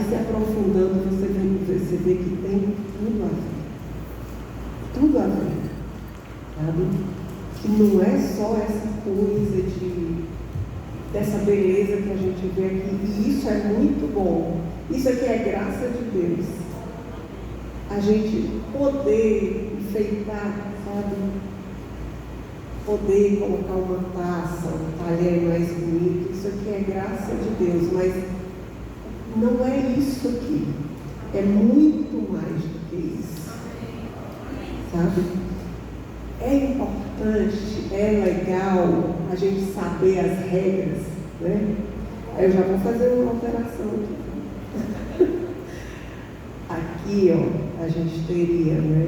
se aprofundando, você vê que tem tudo a ver. Tudo a ver. Sabe? Que não é só essa coisa dessa beleza que a gente vê aqui. E isso é muito bom. Isso aqui é graça de Deus. A gente poder enfeitar, sabe? Poder colocar uma taça, um talher mais bonito. Isso aqui é graça de Deus. Mas não é isso aqui. É muito mais do que isso. Sabe? É importante, é legal a gente saber as regras, né? Aí eu já vou fazer uma alteração aqui. Aqui, ó, a gente teria, né?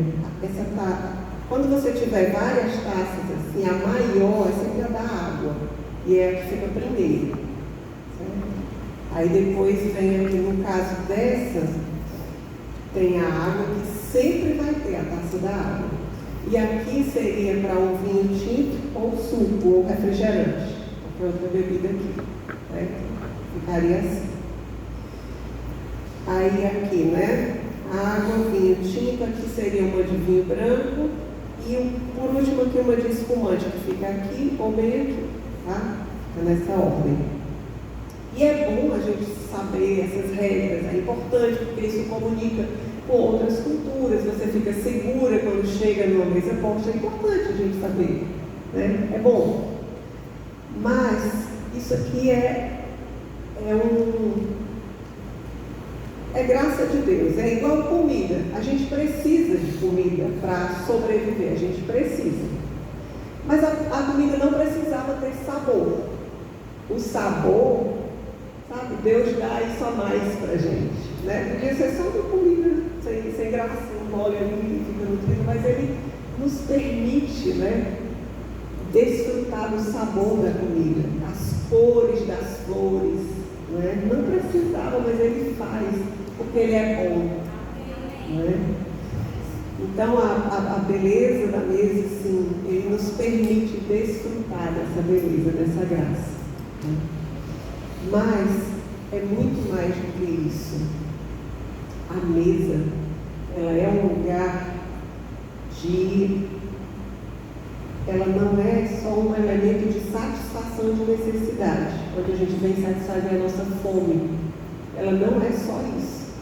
Quando você tiver várias taças assim, a maior é sempre a da água, e é a que fica primeiro. Certo? Aí depois vem aqui, no caso dessa, tem a água que sempre vai ter a taça da água. E aqui seria para o vinho tinto ou suco ou refrigerante. Qualquer outra bebida aqui. Né? Ficaria assim. Aí aqui, né? Água, vinho tinto, aqui seria uma de vinho branco. E por último aqui uma de espumante, que fica aqui ou bem aqui. Tá? Fica nessa ordem. E é bom a gente saber essas regras. É importante porque isso comunica com outras culturas, você fica segura quando chega numa mesa posta, é importante a gente saber, né? É bom. Mas isso aqui é graça de Deus, é igual comida. A gente precisa de comida para sobreviver, a gente precisa. Mas a comida não precisava ter sabor. O sabor, sabe, Deus dá isso a mais para a gente, né? Podia ser só uma comida sem graça, um mole ali, fica nutrido, mas Ele nos permite, né, desfrutar do sabor da comida, as cores das flores, né? Não precisava, mas Ele faz, porque Ele é bom, né? Então a beleza da mesa, sim, Ele nos permite desfrutar dessa beleza, dessa graça, né? Mas é muito mais do que isso. A mesa, ela é um lugar ela não é só um elemento de satisfação de necessidade, onde a gente vem satisfazer a nossa fome. Ela não é só isso.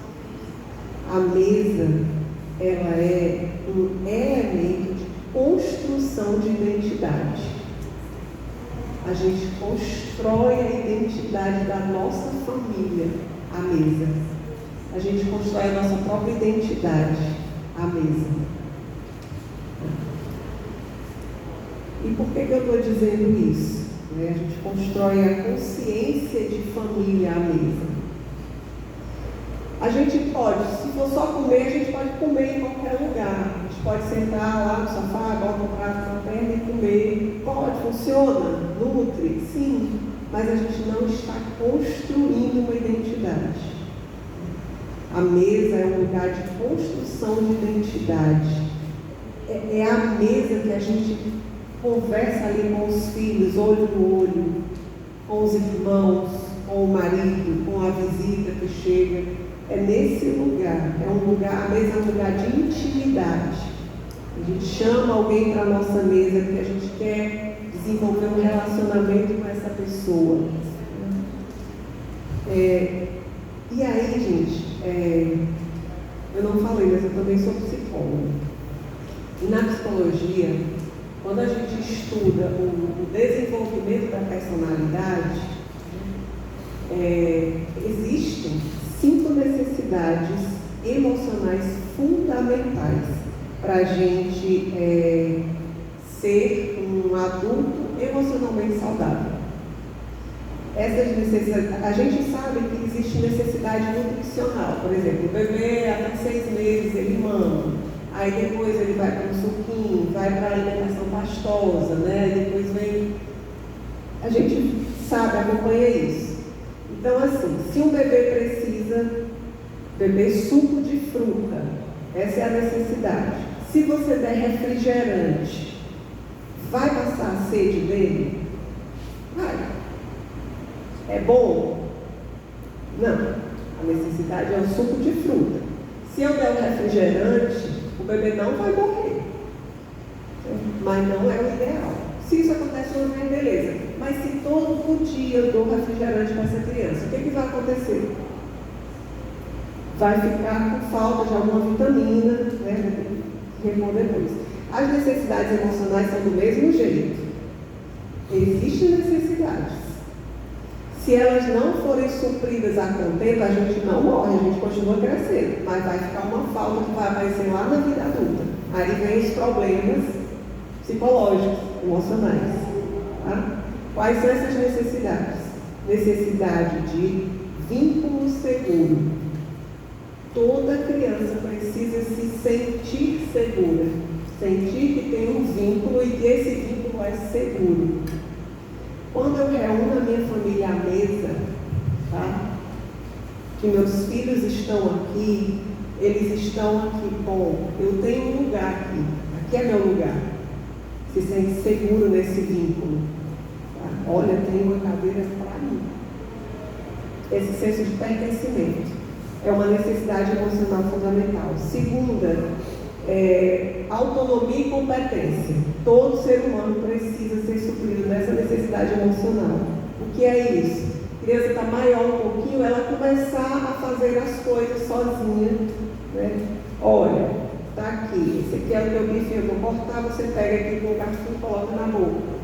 A mesa, ela é um elemento de construção de identidade. A gente constrói a identidade da nossa família, a mesa. A gente constrói a nossa própria identidade, a mesa. E por que eu estou dizendo isso? A gente constrói a consciência de família à mesa. A gente pode, se for só comer, a gente pode comer em qualquer lugar. A gente pode sentar lá no sofá, bota o prato na perna e comer. Pode, funciona, nutre, sim. Mas a gente não está construindo uma identidade. A mesa é um lugar de construção de identidade. É a mesa que a gente conversa ali com os filhos, olho no olho, com os irmãos, com o marido, com a visita que chega. É nesse lugar, a mesa é um lugar de intimidade. A gente chama alguém para a nossa mesa porque a gente quer desenvolver um relacionamento com essa pessoa. E aí, gente, eu não falei, mas eu também sou psicóloga. E na psicologia, quando a gente estuda o desenvolvimento da personalidade, existem 5 necessidades emocionais fundamentais para a gente ser um adulto emocionalmente saudável. Essas necessidades, a gente sabe que existe necessidade nutricional. Por exemplo, o bebê até 6 meses ele mama, aí depois ele vai para um suquinho, vai para a alimentação pastosa, né? Depois vem, a gente sabe, acompanha isso. Então, assim, se um bebê precisa beber suco de fruta, essa é a necessidade. Se você der refrigerante, vai passar a sede dele? Vai. É bom? Não. A necessidade é o suco de fruta. Se eu der um refrigerante, o bebê não vai morrer. Mas não é o ideal. Se isso acontece, não é beleza. Mas se todo dia eu dou refrigerante para essa criança, o que vai acontecer? Vai ficar com falta de alguma vitamina, né? Repor depois. As necessidades emocionais são do mesmo jeito. Existem necessidades. Se elas não forem supridas a contento, a gente não morre, a gente continua crescendo, mas vai ficar uma falta que vai aparecer lá na vida adulta. Aí vem os problemas psicológicos, emocionais. Tá? Quais são essas necessidades? Necessidade de vínculo seguro. Toda criança precisa se sentir segura, sentir que tem um vínculo e que esse vínculo é seguro. Quando eu reúno a minha família à mesa, tá? Que meus filhos estão aqui, eles estão aqui, bom, eu tenho um lugar aqui é meu lugar. Se sente seguro nesse vínculo. Tá? Olha, tem uma cadeira para mim. Esse senso de pertencimento é uma necessidade emocional fundamental. Segunda, autonomia e competência. Todo ser humano precisa ser suprido nessa necessidade emocional. O que é isso? A criança está maior um pouquinho, ela começar a fazer as coisas sozinha. Né? Olha, está aqui, esse aqui é o teu bife, eu vou cortar, você pega aqui com o garfo e coloca na boca.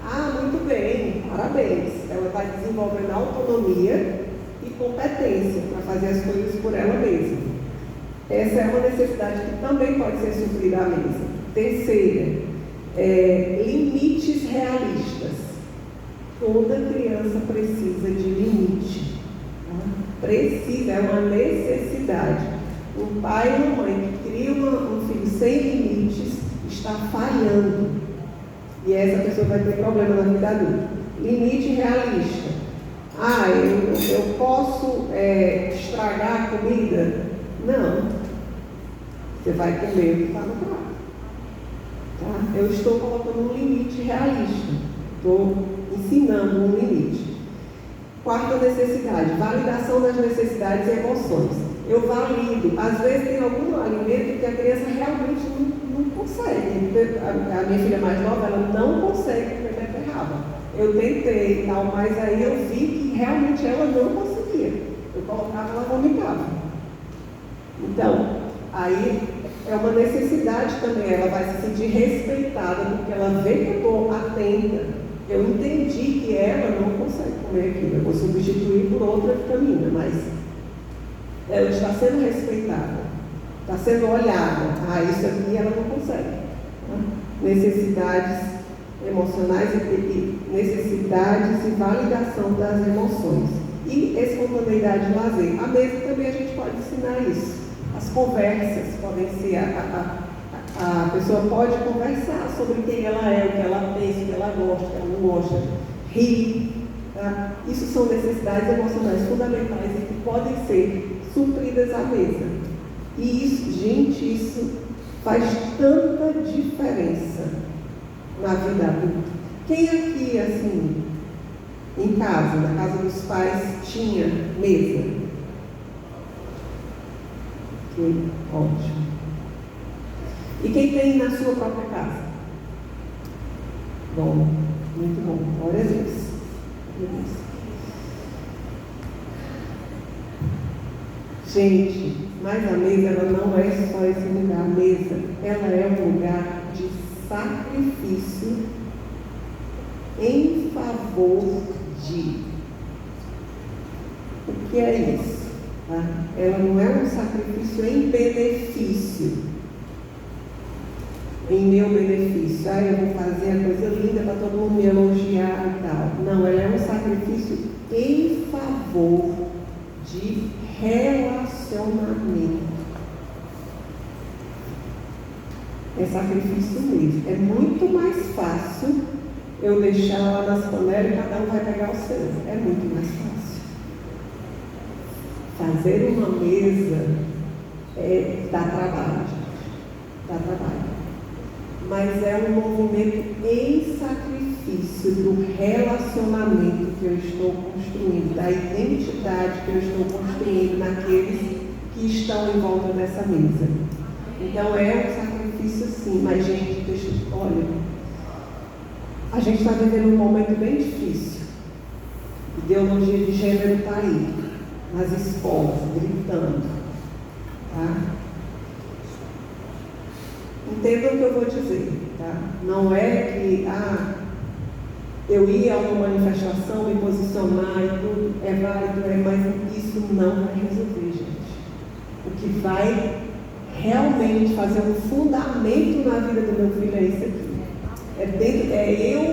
Ah, muito bem, parabéns. Ela vai desenvolvendo autonomia e competência para fazer as coisas por ela mesma. Essa é uma necessidade que também pode ser suprida à mesa. Terceira, limites realistas. Toda criança precisa de limite. Tá? Precisa, é uma necessidade. Um pai e uma mãe que cria um filho sem limites está falhando. E essa pessoa vai ter problema na vida adulta. Limite realista. Ah, eu posso estragar a comida? Não. Você vai comer o que está no prato. Tá? Eu estou colocando um limite realista. Estou ensinando um limite. Quarta necessidade, validação das necessidades e emoções. Eu valido. Às vezes tem algum alimento que a criança realmente não consegue. A minha filha mais nova, ela não consegue comer beterraba. Eu tentei e tal, mas aí eu vi que realmente ela não conseguia. Eu colocava, ela vomitava. Então, aí é uma necessidade também. Ela vai se sentir respeitada, porque ela vê que eu estou atenta. Eu entendi que ela não consegue comer aquilo. Eu vou substituir por outra vitamina, mas ela está sendo respeitada, está sendo olhada. Ah, isso aqui ela não consegue. Tá? Necessidades emocionais e necessidades e validação das emoções. E espontaneidade e lazer. A mesa também a gente pode ensinar isso. As conversas podem ser, a pessoa pode conversar sobre quem ela é, o que ela pensa, o que ela gosta, o que ela não gosta, rir. Tá? Isso são necessidades emocionais fundamentais e que podem ser supridas à mesa. E isso, gente, isso faz tanta diferença na vida adulta. Quem aqui, assim, em casa, na casa dos pais, tinha mesa? Que ótimo. E quem tem na sua própria casa? Bom, muito bom. Glória a Deus. Gente, mas a mesa ela não é só esse lugar. A mesa, ela é um lugar de sacrifício em favor de. O que é isso? Tá? Ela não é um sacrifício em benefício. Em meu benefício. Ah, eu vou fazer a coisa linda para todo mundo me elogiar e tal. Não, ela é um sacrifício em favor de relacionamento. É sacrifício mesmo. É muito mais fácil eu deixar lá nas panelas e cada um vai pegar o seu. É muito mais fácil. Fazer uma mesa dá trabalho, gente. Dá trabalho. Mas é um movimento em sacrifício do relacionamento que eu estou construindo, da identidade que eu estou construindo naqueles que estão em volta dessa mesa. Então é um sacrifício sim, mas gente, olha, a gente está vivendo um momento bem difícil. Ideologia de gênero está aí, nas escolas, gritando. Tá? Entendam o que eu vou dizer. Tá? Não é que eu ia a uma manifestação, me posicionar e tudo, é válido, mas isso não vai resolver, gente. O que vai realmente fazer um fundamento na vida do meu filho é isso aqui. É eu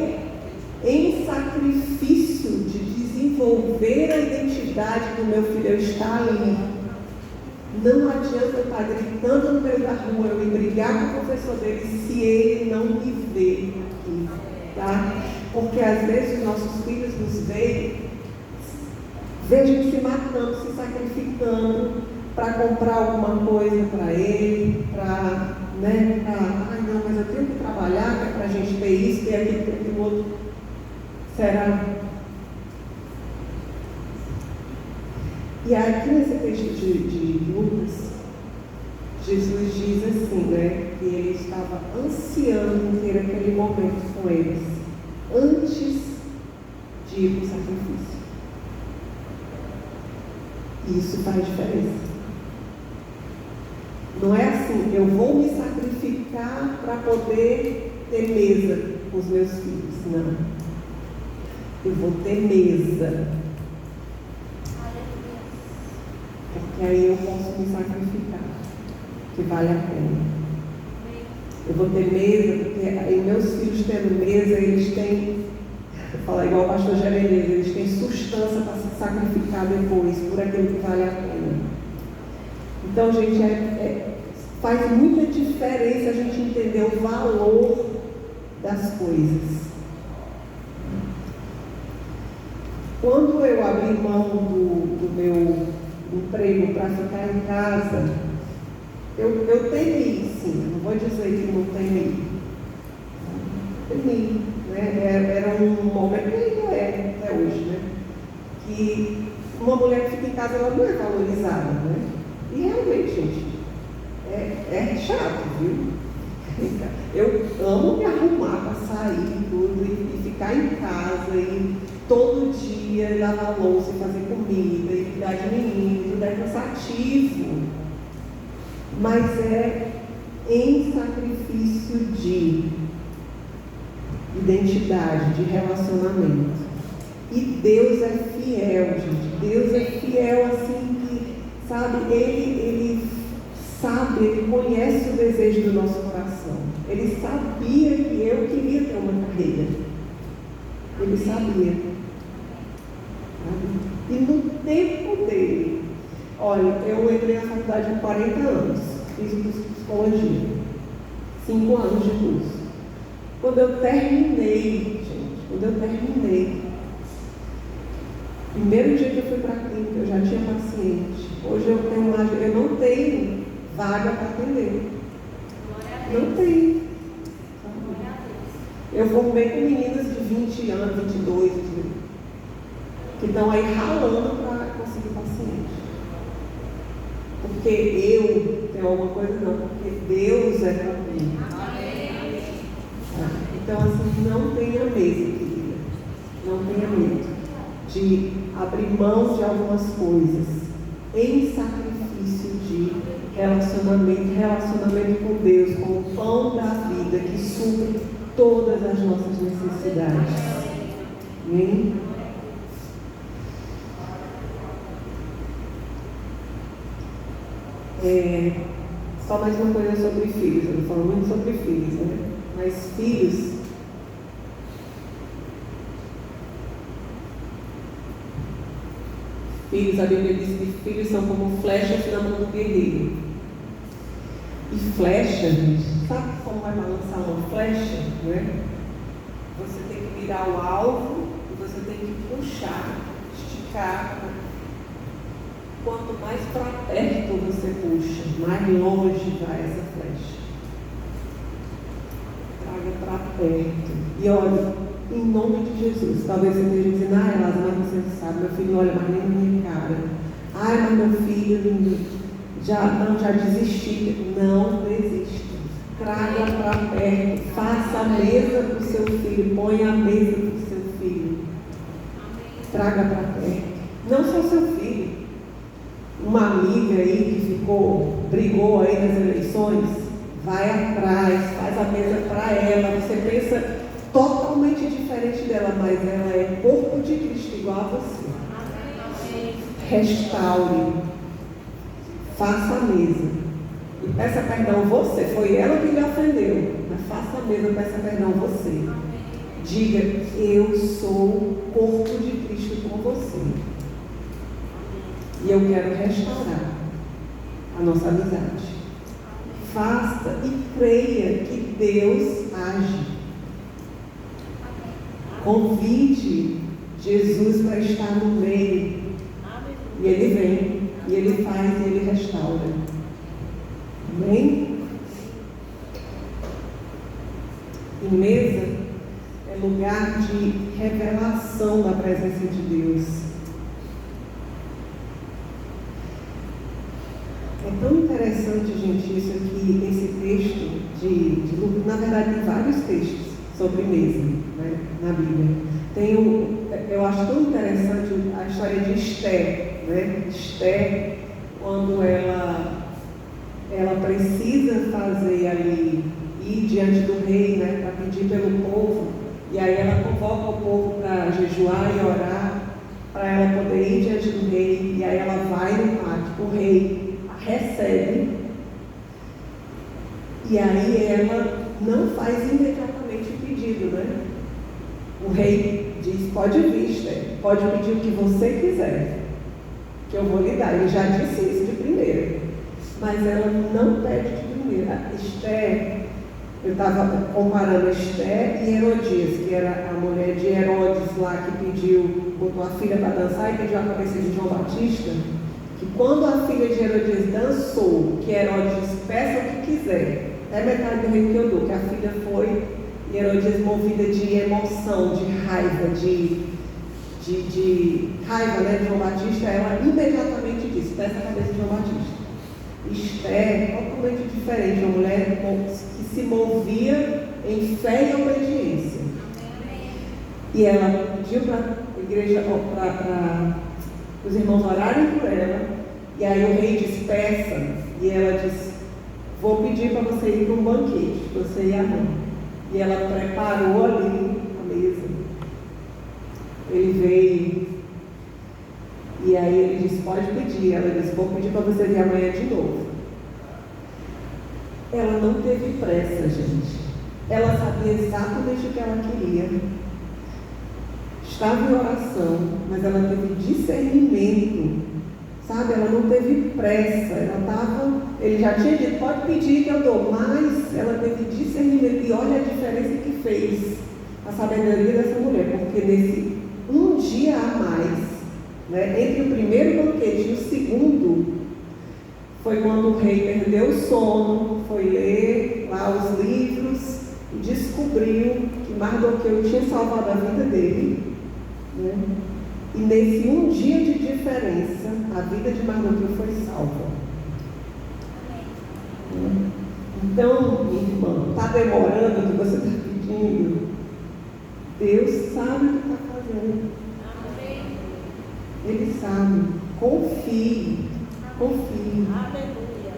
em sacrifício de desenvolver a identidade do meu filho. Eu estar ali. Não adianta eu estar gritando no meio da rua, eu ir brigar com o professor dele se ele não me vê aqui. Tá? Porque às vezes os nossos filhos nos veem, vê a gente se matando, se sacrificando para comprar alguma coisa para ele, ai não, mas eu tenho que trabalhar para a gente ter isso, ter aquilo, ter aquilo outro. Será? E aqui nesse texto de Lucas, Jesus diz assim, né, que ele estava ansiando ter aquele momento com eles, antes de ir para o sacrifício. E isso faz diferença. Não é assim, eu vou me sacrificar para poder ter mesa com os meus filhos. Não. Eu vou ter mesa. Porque aí eu posso me sacrificar, que vale a pena. Eu vou ter mesa, porque aí meus filhos tendo mesa, eles têm, vou falar igual o pastor Jeremias, eles têm substância para se sacrificar depois, por aquilo que vale a pena. Então, gente, faz muita diferença a gente entender o valor das coisas. Quando eu abri mão do meu emprego para ficar em casa, eu temi, sim, não vou dizer que não temi. Temi, né? Era um momento, e ainda é até hoje, né? Que uma mulher que fica em casa, ela não é valorizada, né? E realmente, gente, é chato, viu? Eu amo me arrumar para sair e tudo, e ficar em casa, e todo dia lavar louça, e fazer comida, e cuidar de menino, tudo é cansativo. Mas é em sacrifício de identidade, de relacionamento. E Deus é fiel, gente. Deus é fiel assim que, sabe, Ele sabe, Ele conhece o desejo do nosso coração. Ele sabia que eu queria ter uma carreira. Ele sabia. E no tempo dele, olha, eu entrei na faculdade com 40 anos, fiz o curso de psicologia, 5 anos de curso. Quando eu terminei, primeiro dia que eu fui para a clínica, eu já tinha paciente. Hoje eu não tenho vaga para atender. Não tenho. Eu formei com meninas de 20 anos, 22, que estão aí ralando para conseguir paciente. Porque eu tenho alguma coisa, não, porque Deus é para mim. Então, assim, não tenha medo, querida. Não tenha medo de abrir mão de algumas coisas em sacrifício de relacionamento com Deus, como o pão da vida que supre todas as nossas necessidades. Amém? Só mais uma coisa sobre filhos. Eu falo muito sobre filhos, né? Mas filhos, a Bíblia diz que filhos são como flechas na mão do guerreiro. E flecha, gente, sabe como vai balançar uma flecha? Né? Você tem que mirar o alvo e você tem que puxar, esticar. Quanto mais para perto você puxa, mais longe vai essa flecha. Traga para perto. E olha, em nome de Jesus. Talvez você esteja dizendo, Lázaro, mas você não sabe, meu filho não olha mais nem na minha cara. Mas meu filho já desisti. Não desista. Traga para perto, faça a mesa para o seu filho, ponha a mesa para o seu filho. Traga para perto. Não só seu filho. Uma amiga aí que brigou aí nas eleições, vai atrás, faz a mesa para ela. Você pensa totalmente diferente dela, mas ela é corpo de Cristo igual a você. Restaure. Faça a mesa. E peça perdão você. Foi ela que lhe ofendeu. Mas faça a mesa, peça perdão você. Diga, eu sou corpo de Cristo com você. E eu quero restaurar a nossa amizade. Faça e creia que Deus age. Convide Jesus para estar no meio. E Ele vem, e Ele faz, e Ele restaura. Amém? E mesa é lugar de revelação da presença de Deus. É tão interessante, gente, isso aqui, esse texto na verdade, tem vários textos sobre mesa, né, na Bíblia. Eu acho tão interessante a história de Esther, né? Esther, quando ela precisa fazer ali, ir diante do rei, né, para pedir pelo povo, e aí ela convoca o povo para jejuar e orar, para ela poder ir diante do rei, e aí ela vai no pátio, o rei a recebe, e aí ela não faz imediatamente o pedido, né? O rei diz, pode vir, Esther, pode pedir o que você quiser, que eu vou lhe dar. Ele já disse isso de primeira. Mas ela não pede de primeira. Esther, eu estava comparando Esther e Herodias, que era a mulher de Herodes lá que botou a filha para dançar e pediu a cabeça de João Batista, que quando a filha de Herodias dançou, que Herodes disse, peça o que quiser, até metade do reino que eu dou, que a filha foi, e Herodias, movida de emoção, de raiva, de raiva, né, de João Batista, ela imediatamente disse, peça a cabeça de João Batista. Esther, totalmente diferente, uma mulher que se movia em fé e obediência. E ela pediu para a igreja, para os irmãos orarem por ela, e aí o rei disse, peça, e ela disse, vou pedir para você ir para um banquete, você e a mãe. E ela preparou ali a mesa. Ele veio, e aí ele disse, pode pedir. Ela disse, vou pedir para você vir amanhã de novo. Ela não teve pressa, gente. Ela sabia exatamente o que ela queria. Estava em oração, mas ela teve discernimento. Sabe, ela não teve pressa. Ele já tinha dito, pode pedir que eu dou, mas ela teve discernimento. E olha a diferença que fez a sabedoria dessa mulher, porque nesse um dia a mais, né, entre o primeiro banquete e o segundo, foi quando o rei perdeu o sono, foi ler lá os livros e descobriu que Mardoqueu tinha salvado a vida dele, né? E nesse um dia de diferença, a vida de Mardoqueu foi salva. Então, minha irmã, está demorando o que você está pedindo? Deus sabe o que está fazendo. Ele sabe. Confie. Aleluia.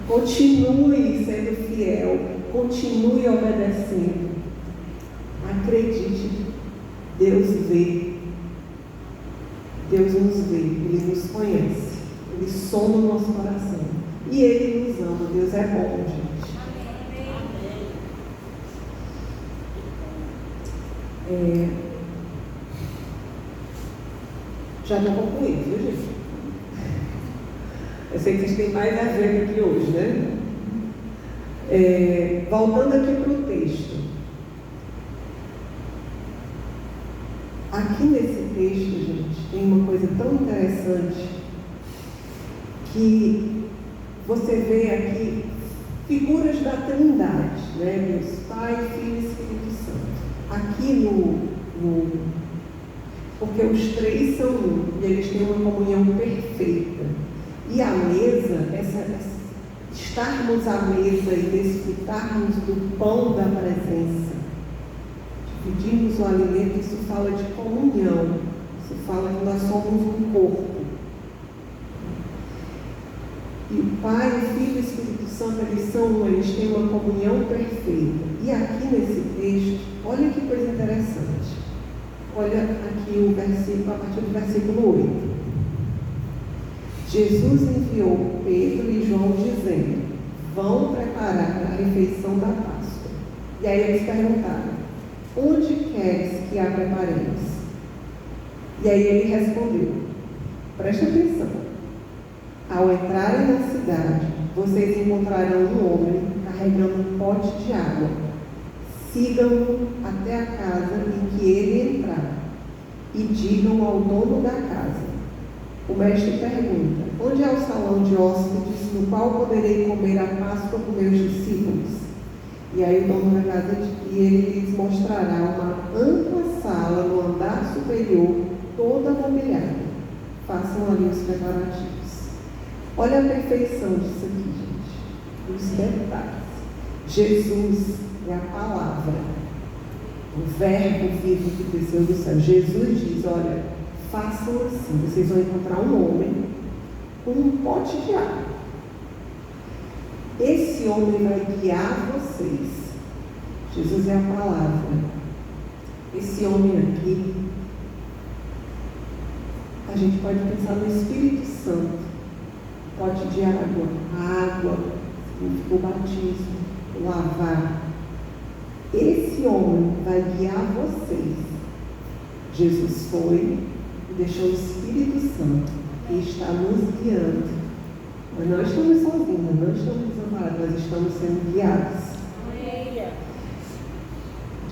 Continue sendo fiel. Continue obedecendo. Acredite. Deus vê. Deus nos vê. Ele nos conhece. Ele soma o nosso coração. E Ele nos ama. Deus é bom, gente. Já estou concluindo, viu, gente? Eu sei que vocês têm mais a ver aqui hoje, né? Voltando aqui para o texto. Aqui nesse texto, gente, tem uma coisa tão interessante que você vê aqui figuras da Trindade, né? Deus Pai, Filho e Espírito Santo. aqui porque os três são um, e eles têm uma comunhão perfeita. E a mesa, estarmos à mesa e desfrutarmos do pão da presença, dividirmos o alimento, isso fala de comunhão, isso fala que nós somos um corpo. E o Pai, o Filho e o Espírito Santo, eles são um, eles têm uma comunhão perfeita. E aqui nesse texto, olha que coisa interessante. Olha aqui o versículo, a partir do versículo 8. Jesus enviou Pedro e João dizendo: vão preparar a refeição da Páscoa. E aí eles perguntaram: onde queres que a preparemos? E aí ele respondeu: preste atenção. Ao entrarem na cidade, vocês encontrarão um homem carregando um pote de água. Sigam-no até a casa em que ele entrar e digam ao dono da casa: o mestre pergunta: onde é o salão de hóspedes no qual poderei comer a Páscoa com meus discípulos? E aí o dono da casa ele lhes mostrará uma ampla sala no andar superior, toda mobiliada. Façam ali os preparativos. Olha a perfeição disso aqui, gente. Os detalhes. Jesus é a palavra, o verbo vivo que desceu do céu. Jesus diz: olha, façam assim. Vocês vão encontrar um homem com um pote de água. Esse homem vai guiar vocês. Jesus é a palavra. Esse homem aqui, a gente pode pensar no Espírito Santo. Pote de água. A água significa o batismo, o lavar. Esse homem vai guiar vocês. Jesus foi e deixou o Espírito Santo que está nos guiando. Mas não estamos sozinhos, não estamos desamparados, nós estamos sendo guiados.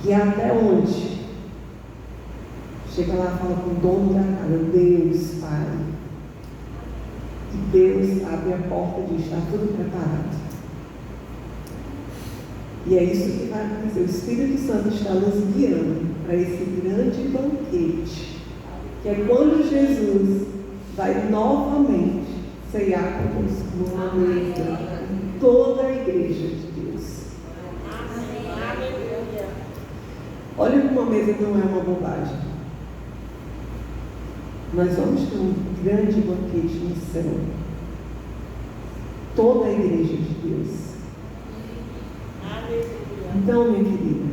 Guiar até onde? Chega lá e fala com o dono da casa: Deus, Pai. E Deus abre a porta e diz: está tudo preparado. E é isso que vai acontecer. O Espírito Santo está nos guiando para esse grande banquete, que é quando Jesus vai novamente ceiar conosco numa mesa com toda a igreja de Deus. Olha como uma mesa não é uma bobagem. Nós vamos ter um grande banquete no céu. Toda a igreja de Deus. Então, minha querida,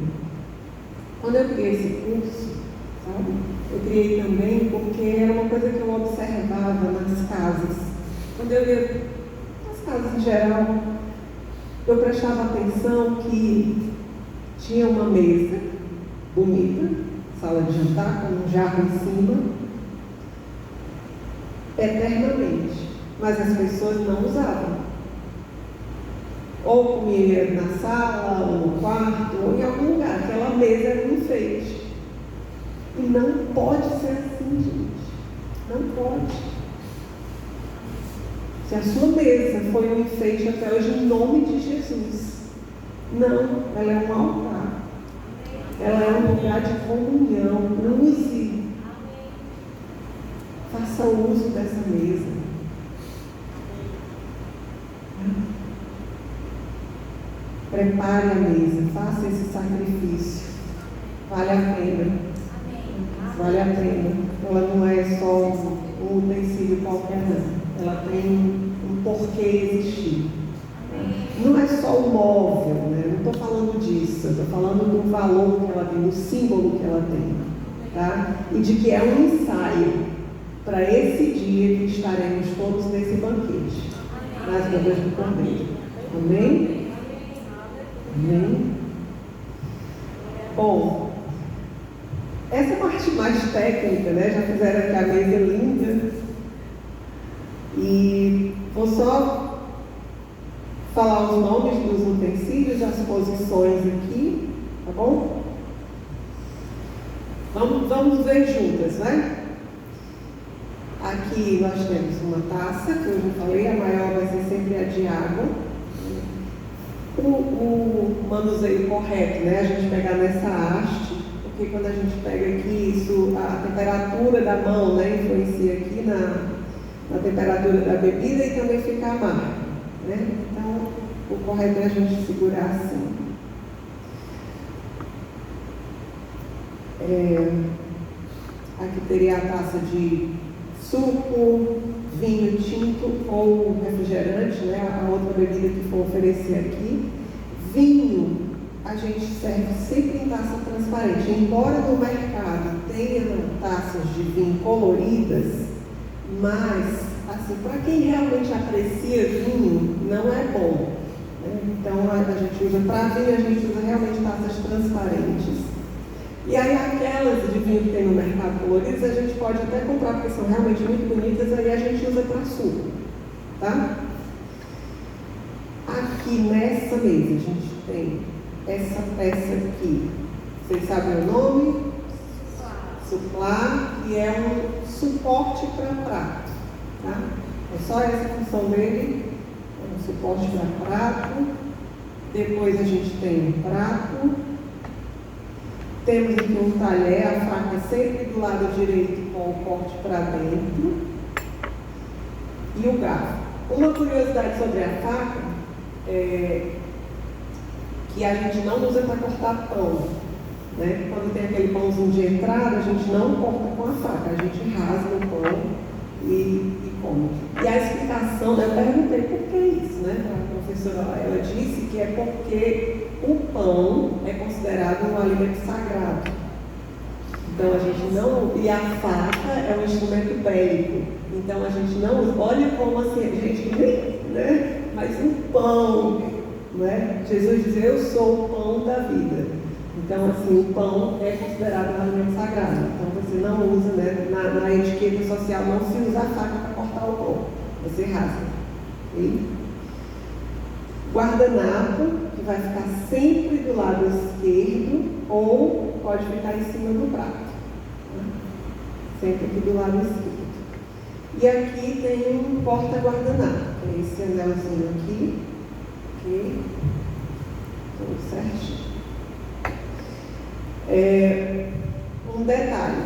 quando eu criei esse curso, sabe, eu criei também porque era uma coisa que eu observava nas casas. Quando eu ia nas casas em geral, eu prestava atenção que tinha uma mesa bonita, sala de jantar, com um jarro em cima, eternamente, mas as pessoas não usavam. Ou comia na sala, ou no quarto, ou em algum lugar. Aquela mesa era um enfeite. E não pode ser assim, gente. Não pode. Se a sua mesa foi um enfeite até hoje, em nome de Jesus. Não, ela é um altar. Ela é um lugar de comunhão. Use. Faça uso dessa mesa. Prepare a mesa, faça esse sacrifício. Vale a pena. Vale a pena. Ela não é só um utensílio qualquer, não. Ela tem um porquê existir. Não é só o móvel, né? Não estou falando disso. Eu estou falando do valor que ela tem, do símbolo que ela tem. Tá? E de que é um ensaio para esse dia que estaremos todos nesse banquete. Nas bodas do Cordeiro. Amém? Amém? Bom, essa parte mais técnica, né? Já fizeram aqui a mesa linda. E vou só falar os nomes dos utensílios, as posições aqui, tá bom? Vamos ver juntas, né? Aqui nós temos uma taça, que eu já falei, a maior vai ser sempre a de água. O manuseio correto, né? A gente pegar nessa haste, porque quando a gente pega aqui, isso, a temperatura da mão, né, influencia aqui na temperatura da bebida e também fica amargo, né? Então, o correto é a gente segurar assim. Aqui teria a taça de suco, vinho tinto ou refrigerante, né? A outra bebida que for oferecer aqui. Vinho, a gente serve sempre em taça transparente. Embora no mercado tenha taças de vinho coloridas, mas, assim, para quem realmente aprecia vinho, não é bom, né? Então, a gente usa, para vinho, a gente usa realmente taças transparentes. E aí, aquelas de vinho que tem no mercado coloridas, a gente pode até comprar, porque são realmente muito bonitas, aí a gente usa para suco, tá? Aqui nessa mesa, a gente tem essa peça aqui. Vocês sabem o nome? Suplá, que é um suporte para prato, tá? É só essa função dele, é um suporte para prato. Depois a gente tem um prato. Temos aqui um talher, a faca sempre do lado direito com o corte para dentro. E o garfo. Uma curiosidade sobre a faca é que a gente não usa para cortar pão, né? Quando tem aquele pãozinho de entrada, a gente não corta com a faca, a gente rasga o pão e come. E a explicação, né, eu perguntei por que isso, né? A professora, ela disse que é porque o pão é considerado um alimento sagrado. Então a gente não... E a faca é um instrumento bélico. Então a gente não usa... Olha como assim, a gente... né? Mas o pão, né? Jesus diz, eu sou o pão da vida. Então assim, o pão é considerado um alimento sagrado. Então você não usa, né? Na etiqueta social não se usa a faca para cortar o pão. Você rasga. E guardanapo, que vai ficar sempre do lado esquerdo ou pode ficar em cima do prato, né? Sempre aqui do lado esquerdo. E aqui tem um porta-guardanapo, que é esse anelzinho aqui, tudo certinho. Um detalhe,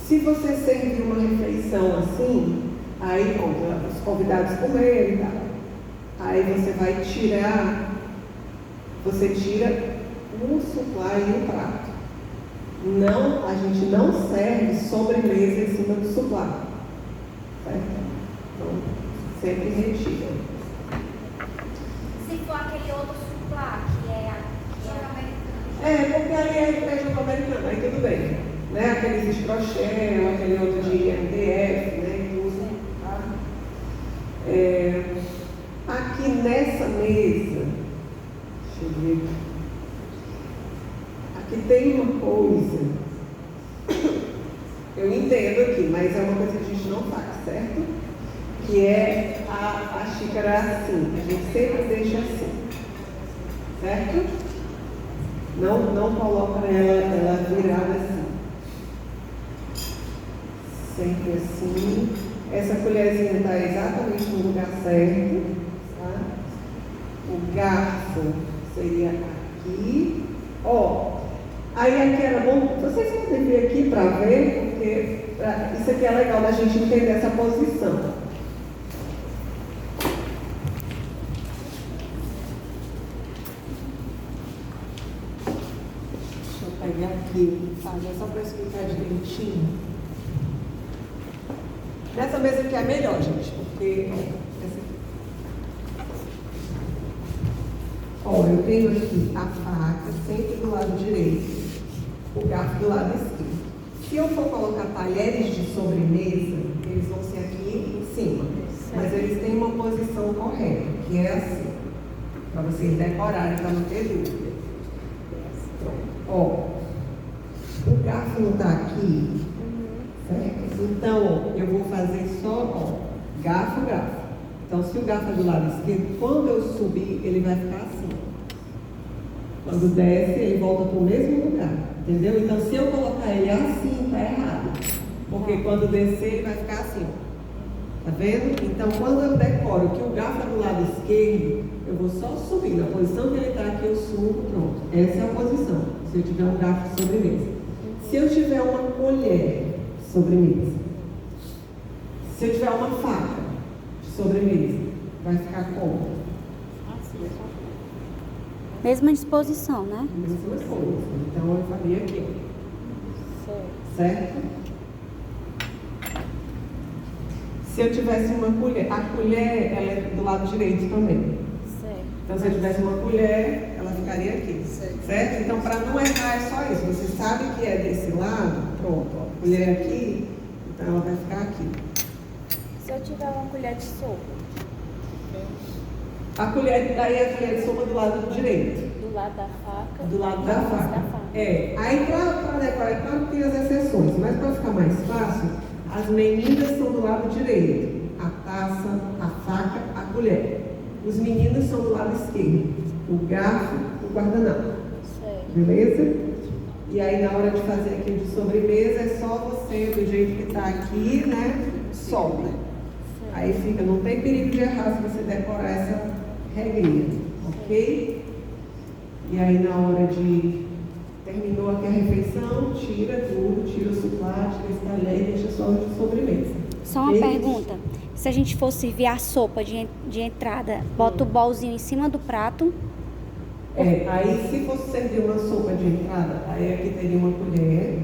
se você servir uma refeição assim, aí pronto, os convidados comerem e tal. Aí você vai tirar, você tira o suplá e o prato. Não, a gente não serve sobremesa em cima do suplá. Certo? Então, sempre retira. Se for aquele outro suplá, que é porque aí é jogo americano, aí tudo bem. Né? Aqueles estrochel, aquele outro de MDF, né? Que usam, tá? Aqui nessa mesa, deixa eu ver, aqui tem uma coisa, eu entendo aqui, mas é uma coisa que a gente não faz, certo? Que é a xícara assim, a gente sempre deixa assim, certo? Não coloca ela virada assim, sempre assim. Essa colherzinha está exatamente no lugar certo, tá? O garfo seria aqui. Aí aqui era bom, vocês podem vir aqui para ver, porque isso aqui é legal da gente entender essa posição. Deixa eu pegar aqui, só para explicar direitinho. Nessa mesa aqui é melhor, gente, porque eu tenho aqui a faca sempre do lado direito, o garfo do lado esquerdo. Se eu for colocar talheres de sobremesa, eles vão ser aqui em cima, mas eles têm uma posição correta, que é assim, para vocês decorarem, para não ter dúvida. O garfo não está aqui, certo? Então, eu vou fazer só, garfo. Então, se o garfo é do lado esquerdo, quando eu subir, ele vai ficar assim. Quando desce, ele volta para o mesmo lugar, entendeu? Então, se eu colocar ele assim, está errado. Porque quando descer, ele vai ficar assim. Tá vendo? Então, quando eu decoro que o garfo é do lado esquerdo, eu vou só subir. Na posição que ele está aqui, eu subo, pronto. Essa é a posição, se eu tiver um garfo de sobremesa. Se eu tiver uma colher de sobremesa, se eu tiver uma faca de sobremesa, vai ficar como? Mesma disposição, né? Mesma coisa. Então eu faria aqui. Certo? Se eu tivesse uma colher, a colher ela é do lado direito também. Certo. Então se eu tivesse uma colher, ela ficaria aqui. Certo? Então para não errar é só isso. Você sabe que é desse lado, pronto, ó, a colher aqui, então ela vai ficar aqui. Se eu tiver uma colher de sopa A colher, daí a colher de sopa do lado direito. do lado da faca. Do lado da faca. É. Aí para decorar, claro que tem as exceções, mas para ficar mais fácil, as meninas são do lado direito. A taça, a faca, a colher. Os meninos são do lado esquerdo. O garfo, o guardanapo. Certo. Beleza? E aí na hora de fazer aqui de sobremesa, é só você, do jeito que está aqui, né? Sobe. Aí fica, não tem perigo de errar se você decorar essa regrinha, ok? E aí na hora de terminou aqui a refeição, tira tudo, tira o suplá, tira esse talher e deixa só de sobremesa. Só uma pergunta. Se a gente for servir a sopa de entrada, bota o bolzinho em cima do prato. Aí se fosse servir uma sopa de entrada, aí aqui teria uma colher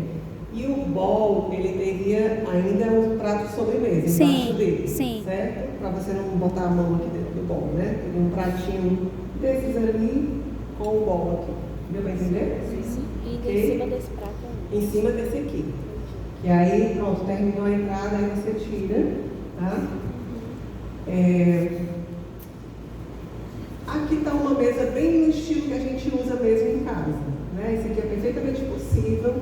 e o bol, ele teria ainda o prato de sobremesa embaixo dele, certo? Para você não botar a mão aqui dentro do bol, né? Teria um pratinho desses ali com o bol aqui. Deu para entender? Sim. E Ok? em cima desse prato aí. Em cima desse aqui. E aí, pronto, terminou a entrada, aí você tira, tá? Aqui está uma mesa bem no estilo que a gente usa mesmo em casa, né? Isso aqui é perfeitamente possível.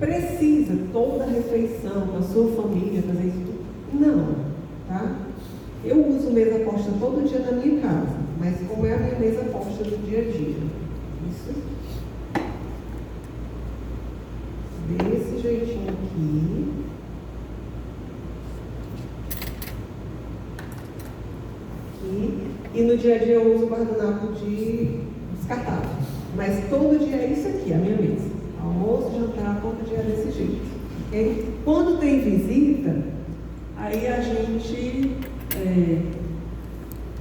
Precisa toda a refeição da sua família fazer isso tudo? Não, tá? Eu uso mesa posta todo dia na minha casa, mas como é a minha mesa posta do dia a dia? Isso. Desse jeitinho aqui. E no dia a dia eu uso guardanapo de descartável. Mas todo dia é isso aqui, a minha mesa. Almoço, jantar, todo dia é desse jeito. Okay? Quando tem visita, aí a gente...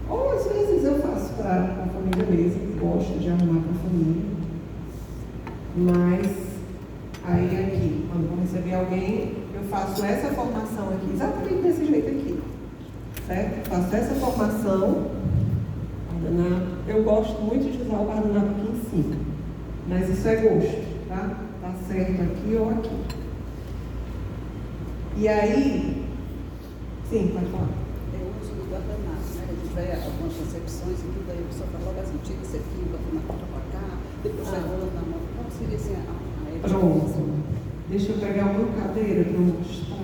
ou às vezes eu faço para a família mesmo, gosto de arrumar para a família. Mas aí aqui, quando vou receber alguém, eu faço essa formação aqui, exatamente desse jeito aqui. Certo? Faço essa formação, guardanapo. Eu gosto muito de usar o guardanapo aqui em cima, mas isso é gosto, tá? Tá certo aqui ou aqui. E aí, sim, pode falar. Eu uso no guardanapo, né? A gente vai a algumas recepções e tudo, aí a pessoa fala logo assim, tira isso aqui, bota na conta pra cá, depois vai rolando na mão. Como seria assim a Pronto. Deixa eu pegar uma cadeira para mostrar.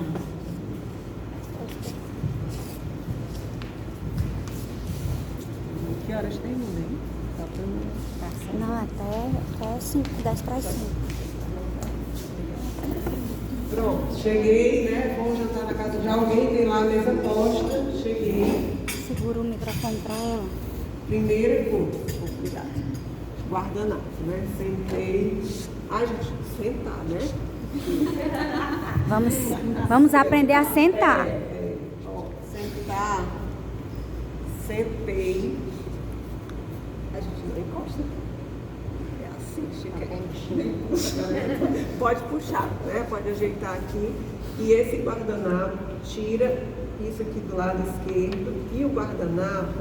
Que horas tem, mãe? Tá pra... Não, até 5, 10 para 5. Pronto, cheguei, né? Vou jantar na casa de alguém, tem lá a mesa posta. Cheguei. Segura o microfone para ela. Primeira coisa, obrigada. Guardanapo, né? Sentei. Ai, gente, sentar, né? Vamos aprender a sentar. Ó, sentar. Sentei. A gente não encosta. É assim, chique. Pode puxar, né? Pode ajeitar aqui. E esse guardanapo, tira isso aqui do lado esquerdo. E o guardanapo,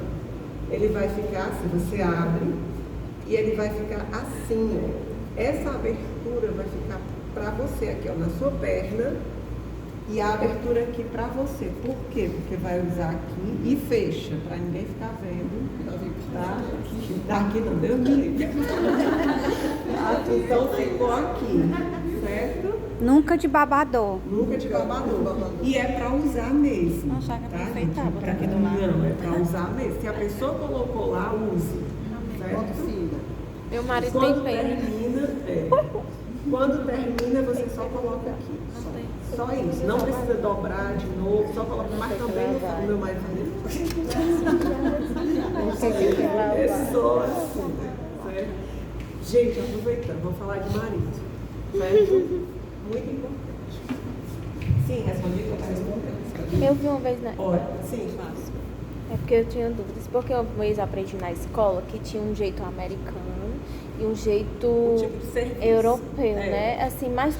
ele vai ficar assim, você abre. E ele vai ficar assim, ó. Essa abertura vai ficar para você aqui, ó, na sua perna. E a abertura aqui para você. Por quê? Porque vai usar aqui e fecha, para ninguém ficar vendo. Tá? Daqui não, Deus me livre. Tá? Então ficou aqui, certo? Nunca de babador. Nunca de babador. E é para usar mesmo. Achar que é tá? perfeitar, botar Pra aqui que do lado. não, é para usar mesmo. Se a pessoa colocou lá, use. Certo? Meu marido Quando tem pena. termina, quando termina, você só coloca aqui. Só isso. Não precisa dobrar de novo, só coloca. Mas também o meu marido é só assim, certo? Gente, aproveitando, vamos falar de marido. Certo? Muito importante. Sim, respondi, você está respondendo. Eu vi uma vez na. Olha, sim, faço. É porque eu tinha dúvidas. Porque uma vez aprendi na escola que tinha um jeito americano e um jeito Um tipo de serviço. europeu, É. né? Assim, mas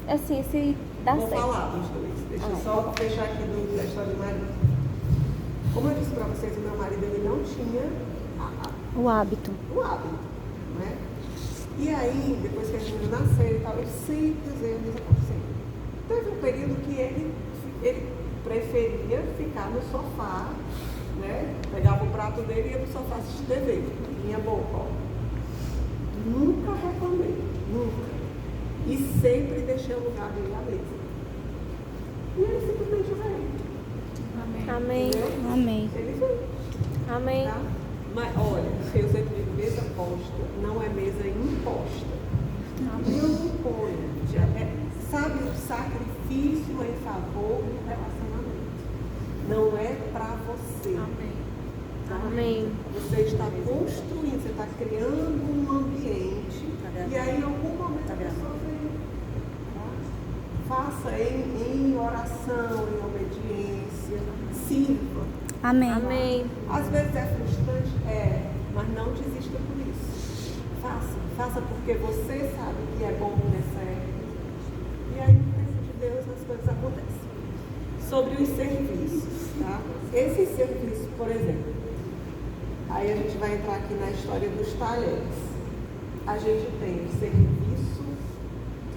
assim, se dá Vou certo. falar dos dois. Deixa eu só fechar aqui da história do marido. Como eu disse para vocês, o meu marido ele não tinha O hábito. o hábito, né? E aí, depois que a gente nasceu e tal, eu sempre usei a mesa por sempre. Teve um período que ele preferia ficar no sofá, né? Pegava o prato dele e ia no sofá assistir TV. Minha boca, ó. Nunca reclamei, nunca. E sempre deixei o lugar dele à mesa. E ele simplesmente veio. Amém. Entendeu? Amém. Ele veio. Amém. Tá? Mas olha, eu sempre digo, mesa posta não é mesa imposta. Eu não ponho. Sabe o sacrifício em favor do relacionamento. Não é para você. Tá? Amém. Você está construindo, você está criando um ambiente. E aí em algum momento a pessoa vem. Tá? Faça em oração, em obediência. Sirva. Amém. Amém. Às vezes é frustrante, mas não desista por isso. Faça porque você sabe que é bom, que é certo. E aí, no tempo de Deus, as coisas acontecem. Sobre os serviços, tá? Esses serviços, por exemplo, aí a gente vai entrar aqui na história dos talheres. A gente tem o serviço,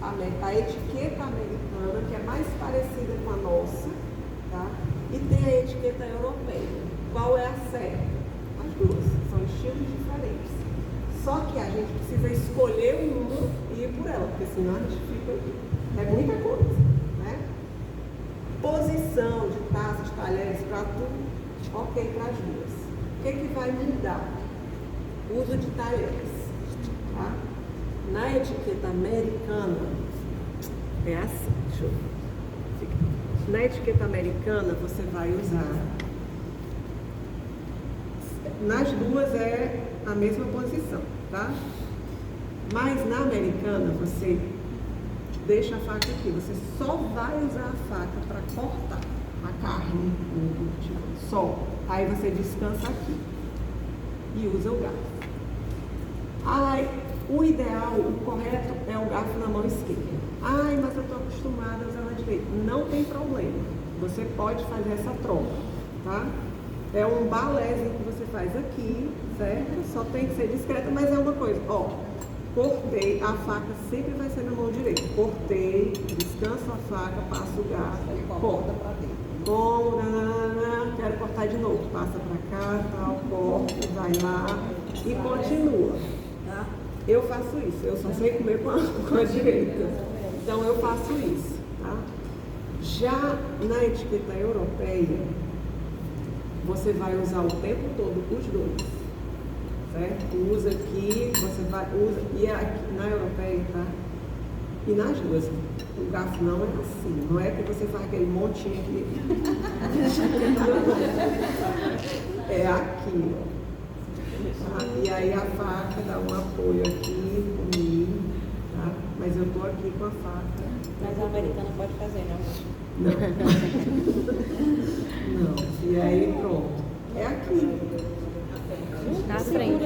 a etiqueta americana, que é mais parecida com a nossa, tá? E tem a etiqueta europeia. Qual é a certa? As duas. São estilos diferentes. Só que a gente precisa escolher uma e ir por ela, porque senão a gente fica... É muita coisa, né? Posição de taças, talheres, prato, ok para as duas. O que vai mudar? Uso de talheres. Tá? Na etiqueta americana, é assim, deixa eu ver. Na etiqueta americana, você vai usar. Nas duas é a mesma posição, tá? Mas na americana, você deixa a faca aqui. Você só vai usar a faca para cortar a carne, só. Aí você descansa aqui e usa o garfo. Ai, o ideal, o correto é o garfo na mão esquerda. Ai, mas eu estou acostumada a usar na direita. Não tem problema. Você pode fazer essa troca, tá? É um balézinho que você faz aqui, certo? Só tem que ser discreta, mas é uma coisa. Ó, cortei, a faca sempre vai ser na mão direita. Cortei, descanso a faca, passo o garfo, corta para dentro. Bom, quero cortar de novo. Passa para cá, tal, corta, vai lá e continua. Tá? Eu faço isso, eu só sei comer com a direita. Então eu faço isso. Tá? Já na etiqueta europeia, você vai usar o tempo todo os dois. Certo? Usa aqui, você vai, usa, e aqui na europeia, tá? E nas duas, o garfo não é assim, não é que você faz aquele montinho aqui. É aqui, ó. Tá? E aí a faca dá um apoio aqui comigo, tá? Mas eu tô aqui com a faca. Mas a americana pode fazer, não? Não. E aí pronto. É aqui. Na frente.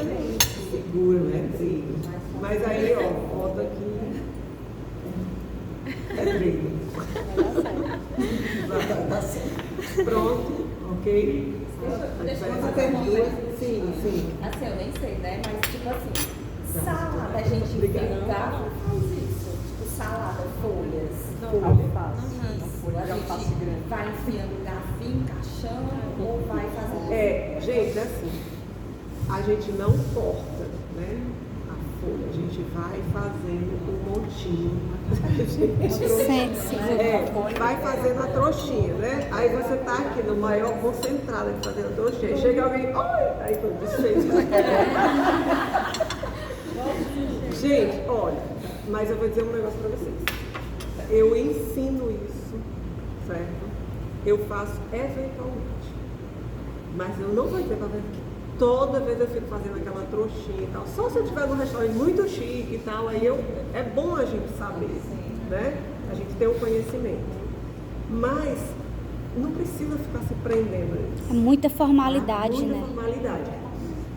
Segura, né? Trilho. Mas aí, ó, volta aqui. É trilho. Vai dar certo. Pronto, ok? Deixa eu fazer uma pergunta. Sim. Assim, eu nem sei, né? Mas tipo assim, salada, a gente enfia no garfo e faz isso. Tipo, salada, folhas. Alface. Isso. A gente vai enfiando o garfinho, encaixando, ou vai fazendo. Gente, assim, a gente não corta, né? A folha, a gente vai fazendo um montinho. Vai fazendo a trouxinha, né? Aí você tá aqui no maior concentrado aqui fazendo a trouxinha. Chega alguém, oi! Aí quando desfez. Gente, olha, mas eu vou dizer um negócio pra vocês. Eu ensino isso, certo? Eu faço eventualmente. Mas eu não vou dizer pra vocês toda vez eu fico fazendo aquela trouxinha e tal. Só se eu estiver num restaurante muito chique e tal, aí é bom a gente saber, né? A gente ter o conhecimento. Mas não precisa ficar se prendendo a isso. É muita formalidade, Muita né? formalidade.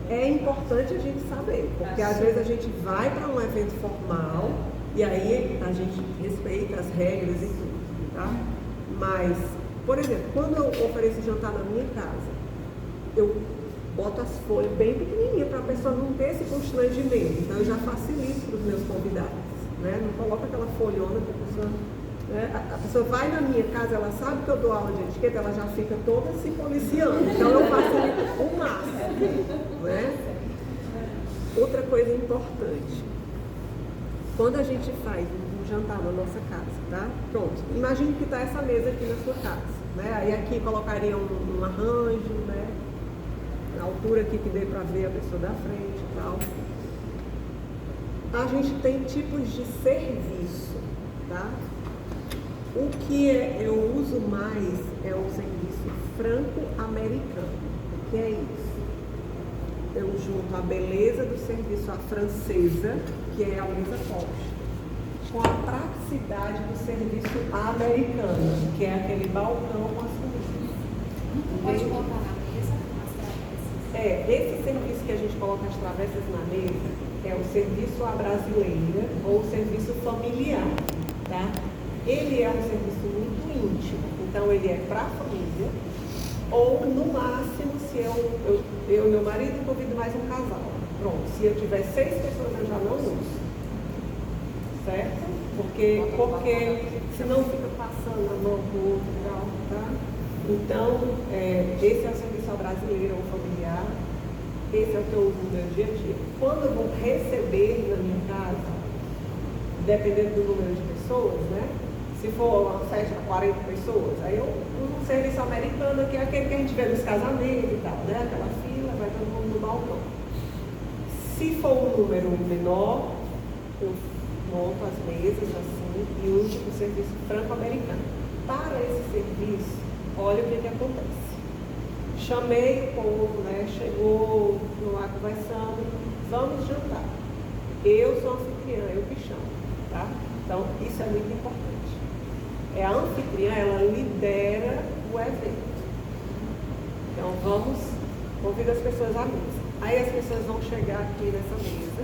É importante a gente saber, porque às vezes a gente vai para um evento formal e aí a gente respeita as regras e tudo, tá? Mas, por exemplo, quando eu ofereço jantar na minha casa, eu boto as folhas bem pequenininhas para a pessoa não ter esse constrangimento. Então eu já facilito para os meus convidados, né? Não coloco aquela folhona para a pessoa... Né? A pessoa vai na minha casa, ela sabe que eu dou aula de etiqueta, ela já fica toda se policiando. Então eu facilito o máximo, né? Outra coisa importante, quando a gente faz um jantar na nossa casa, tá? Pronto, imagine que está essa mesa aqui na sua casa, né? Aí aqui colocaria um arranjo, né? Na altura aqui que dê para ver a pessoa da frente e tal. A gente tem tipos de serviço, tá? O que eu uso mais é o serviço franco-americano. O que é isso? Eu junto a beleza do serviço à francesa, que é a mesa posta, com a praticidade do serviço americano, que é aquele balcão com as comidas. Pode colocar na mesa as travessas. Esse serviço que a gente coloca as travessas na mesa é o serviço à brasileira ou o serviço familiar, tá? Ele é um serviço muito íntimo, então ele é para a família, ou no máximo, se eu e meu marido convido mais um casal. Pronto, se eu tiver 6 pessoas eu já não uso, certo? Porque senão fica passando a mão pro outro e tal, tá? Então, esse é o serviço ao brasileiro ou familiar, esse é o que eu uso no meu dia a dia. Quando eu vou receber na minha casa, dependendo do número de pessoas, né? Se for uma festa para 40 pessoas, aí eu uso um serviço americano, que é aquele que a gente vê nos casamentos e tal, né? Aquela fila, vai todo mundo no balcão. Se for um número menor, eu monto as mesas assim e uso o serviço franco-americano. Para esse serviço, olha o que acontece. Chamei o povo, né? Chegou lá conversando, vamos jantar. Eu sou anfitriã, eu que chamo, tá? Então, isso é muito importante. A anfitriã, ela lidera o evento. Então, convida as pessoas à mesa. Aí as pessoas vão chegar aqui nessa mesa.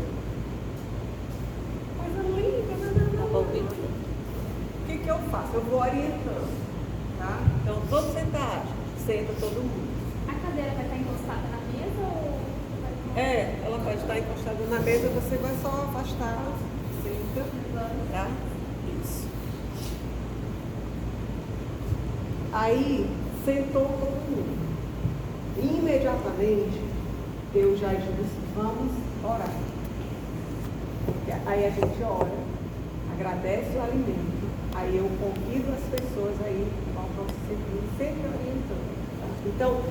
Coisa linda, o que eu faço? Eu vou orientando, tá? Então, vamos sentar. Senta todo mundo. A cadeira vai estar encostada na mesa ou... Ela pode estar encostada na mesa, você vai só afastar. Senta, tá? Isso. Aí, sentou todo mundo. Imediatamente, eu já disse, vamos orar. Aí a gente ora, agradece o alimento. Aí eu convido as pessoas aí para o balcão servir, sempre orientando. Tá? Então,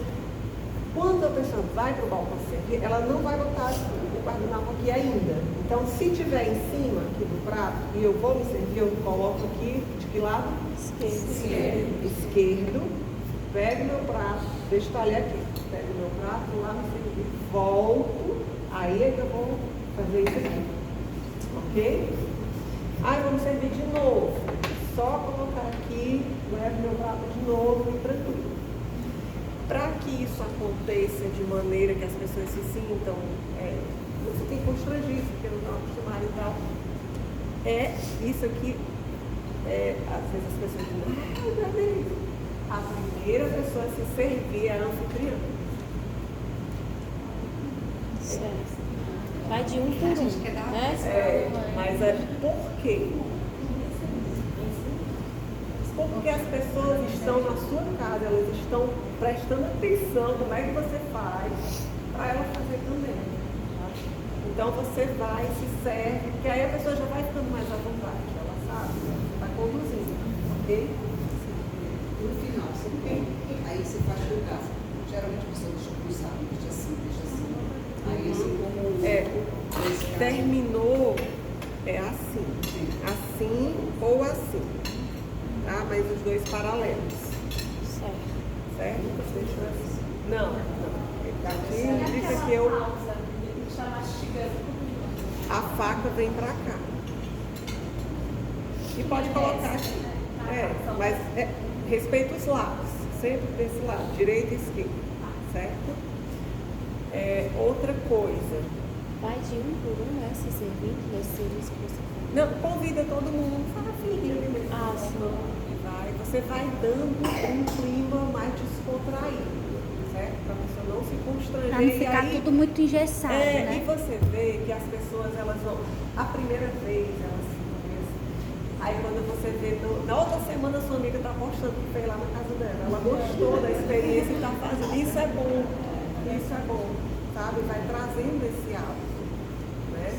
quando a pessoa vai para o balcão servir, ela não vai botar o guardanapo aqui ainda. Então, se tiver em cima aqui do prato e eu vou me servir, eu coloco aqui, de que lado? Esquerdo. Pego meu prato, deixo o talher aqui. Pego meu prato, vou lá me servir, volto, aí é que eu vou fazer isso aqui. Ok? Aí vamos servir de novo. Só colocar aqui, levo meu prato de novo e tranquilo. Para que isso aconteça de maneira que as pessoas se sintam, não fiquem constrangidos, porque não estão acostumadas e tal. Isso aqui, às vezes as pessoas dizem, a primeira pessoa a se servir é a anfitriã. Certo. Vai de um por um, né? Mas por quê? Porque as pessoas estão na sua casa, elas estão prestando atenção como é que você faz para ela fazer também. Tá? Então você vai, se serve, porque aí a pessoa já vai ficando mais à vontade, ela sabe, está conduzindo, ok? No final, você tem, aí você faz o caso. Geralmente a pessoa deixa cruzar, deixa assim. Aí assim como terminou, é assim ou assim, tá? Mas os dois paralelos. Certo? Você deixou assim? Não. Ele tá aqui, fica aqui. que eu... Pausa, ele está mastigando. A faca vem pra cá. E pode colocar aqui. Mas respeita os lados. Sempre desse lado, direita e esquerda. Certo? Outra coisa. Vai de um por um, né? Se servir, vai ser isso que você faz. Não, convida todo mundo. Fala filhinha ali mesmo. Você vai dando um clima mais descontraído. Certo? Pra pessoa não se constranger. Pra não ficar tudo muito engessado, né? E você vê que as pessoas, elas vão... A primeira vez, elas ficam meio assim. Aí quando você vê... Na outra semana, sua amiga tá postando o que fez lá na casa dela. Ela gostou da experiência e tá fazendo. Isso é bom. Isso é bom. Sabe? Vai trazendo esse hábito. Né?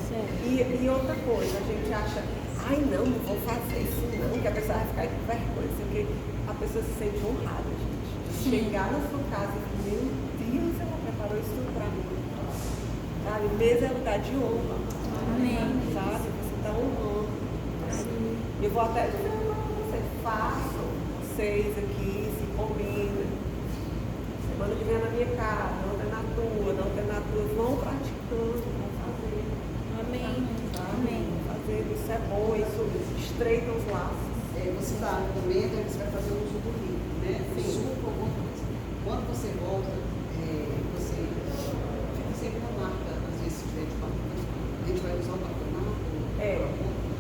E outra coisa, a gente acha... Ai, não vou fazer isso não, que a pessoa vai ficar com vergonha. Porque a pessoa se sente honrada, gente. Chegar na sua casa e meu Deus, ela preparou isso tudo pra mim. Sabe? Mesa é lugar de honra. Amém. Sabe? Você está honrando. Eu vou até dizer para vocês, façam vocês aqui, se combinem. Semana que vem na minha casa, não tem na tua, não tem na tua. Vão praticando, vão fazer. Amém. Sabe? Amém. Vão fazer, isso é bom, isso estreita os laços. Você está no momento que você vai fazer o uso do livro, né? Desculpa alguma coisa. Quando você volta, você fica sempre na marca, às vezes, se tiver de batom. A gente vai usar o batom na marca.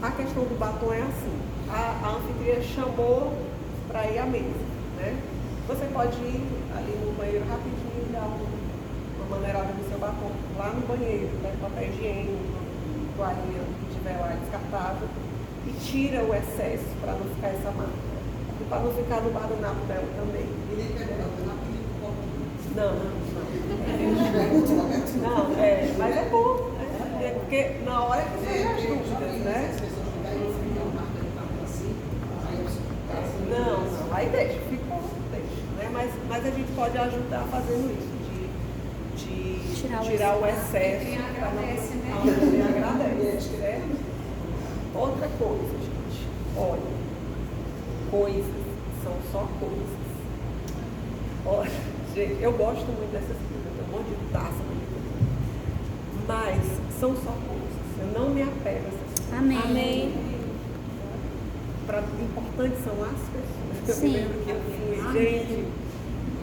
A questão do batom é assim. A anfitriã chamou para ir à mesa, né? Você pode ir ali no banheiro rapidinho e dar uma maneirada no seu batom. Lá no banheiro, pega papel higiênico, toalhinha que tiver lá descartável. E tira o excesso para não ficar essa marca. E para não ficar no guardanapo dela também. E nem pega o guardanapo e limpa o copo. Não, mas é bom. Porque na hora que você vê as dúvidas, né? As pessoas pegarem e ficar uma marca de batom assim, aí você Não, aí deixa, né? Mas a gente pode ajudar fazendo isso, de tirar o excesso. Quem agradece, né? Quem agradece, né? Outra coisa, gente, olha, coisas são só coisas. Olha, gente, eu gosto muito dessas coisas, tem um monte de taça, mas são só coisas. Eu não me apego a essas coisas. Amém. Importantes são as pessoas. Sim. Eu me lembro que eu fui, gente,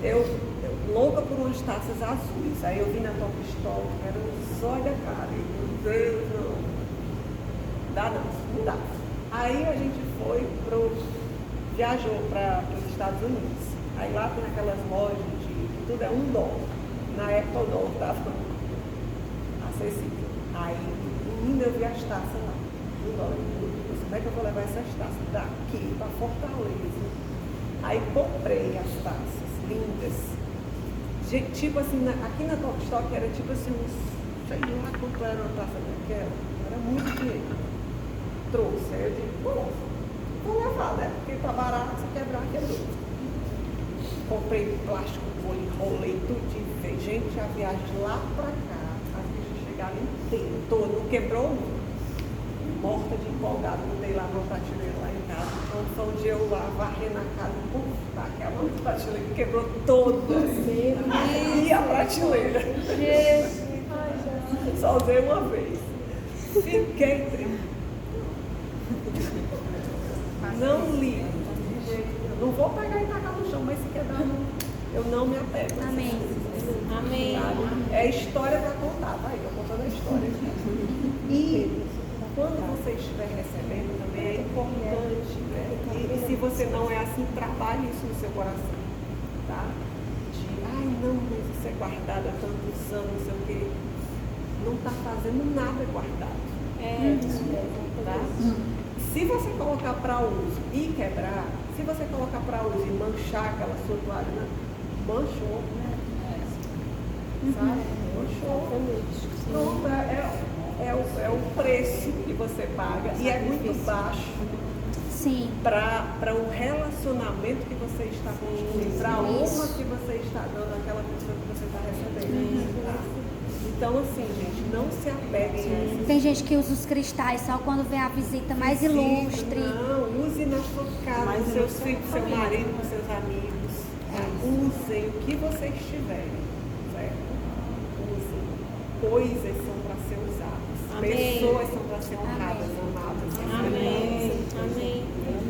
eu louca por umas taças azuis. Aí eu vi na Top Store, era um zóio da cara. E, meu Deus, não. Não dá. Aí a gente viajou para os Estados Unidos. Aí lá tem aquelas lojas de tudo é $1. Na época o dólar estava acessível. Aí, menina, eu vi as taças lá. $1. Como é que eu vou levar essas taças daqui para Fortaleza? Aí comprei as taças lindas. Tipo assim, aqui na Top Stock era tipo assim, sei lá quanto era uma taça daquela. Era muito dinheiro. Trouxe. Aí eu digo, vou levar, né? Porque tá barato, se quebrar, quebrou. Comprei plástico, enrolei tudo de vez. Gente, a viagem de lá pra cá, as bichas chegaram inteiras, todo, não quebrou um. Morta de empolgado, mudei lá uma prateleira lá em casa. Então foi um dia eu lá varrendo a casa, aquela prateleira quebrou toda. E a prateleira. Só usei uma vez. Fiquei triste. Não ligo. Não vou pegar e tacar no chão, mas se quebrar, eu não me apego. Amém. Amém. É história para contar, tá aí, eu contando a história. E quando você estiver recebendo também é importante, né? E se você não é assim, trabalhe isso no seu coração, tá? Ai não, mas isso é guardado há tantos anos, não sei o quê. Não está fazendo nada guardado. Tá? Se você colocar para uso e quebrar, se você colocar para uso e manchar aquela sua toalha, né? Manchou, né? Sabe? Manchou. Pronto, é o preço que você paga e é muito baixo. Sim. Para o relacionamento que você está construindo, para a honra que você está dando àquela pessoa que você está recebendo. Tá? Então, assim, gente, não se apeguem a essas. Tem gente que usa os cristais só quando vem a visita mais ilustre. Não, use na sua casa, com seus filhos, com seu marido, com seus amigos. Usem o que vocês tiverem, certo? Usem. coisas são para ser usadas, Amém. pessoas são para ser honradas, amadas, Amém. respeitadas. Amém.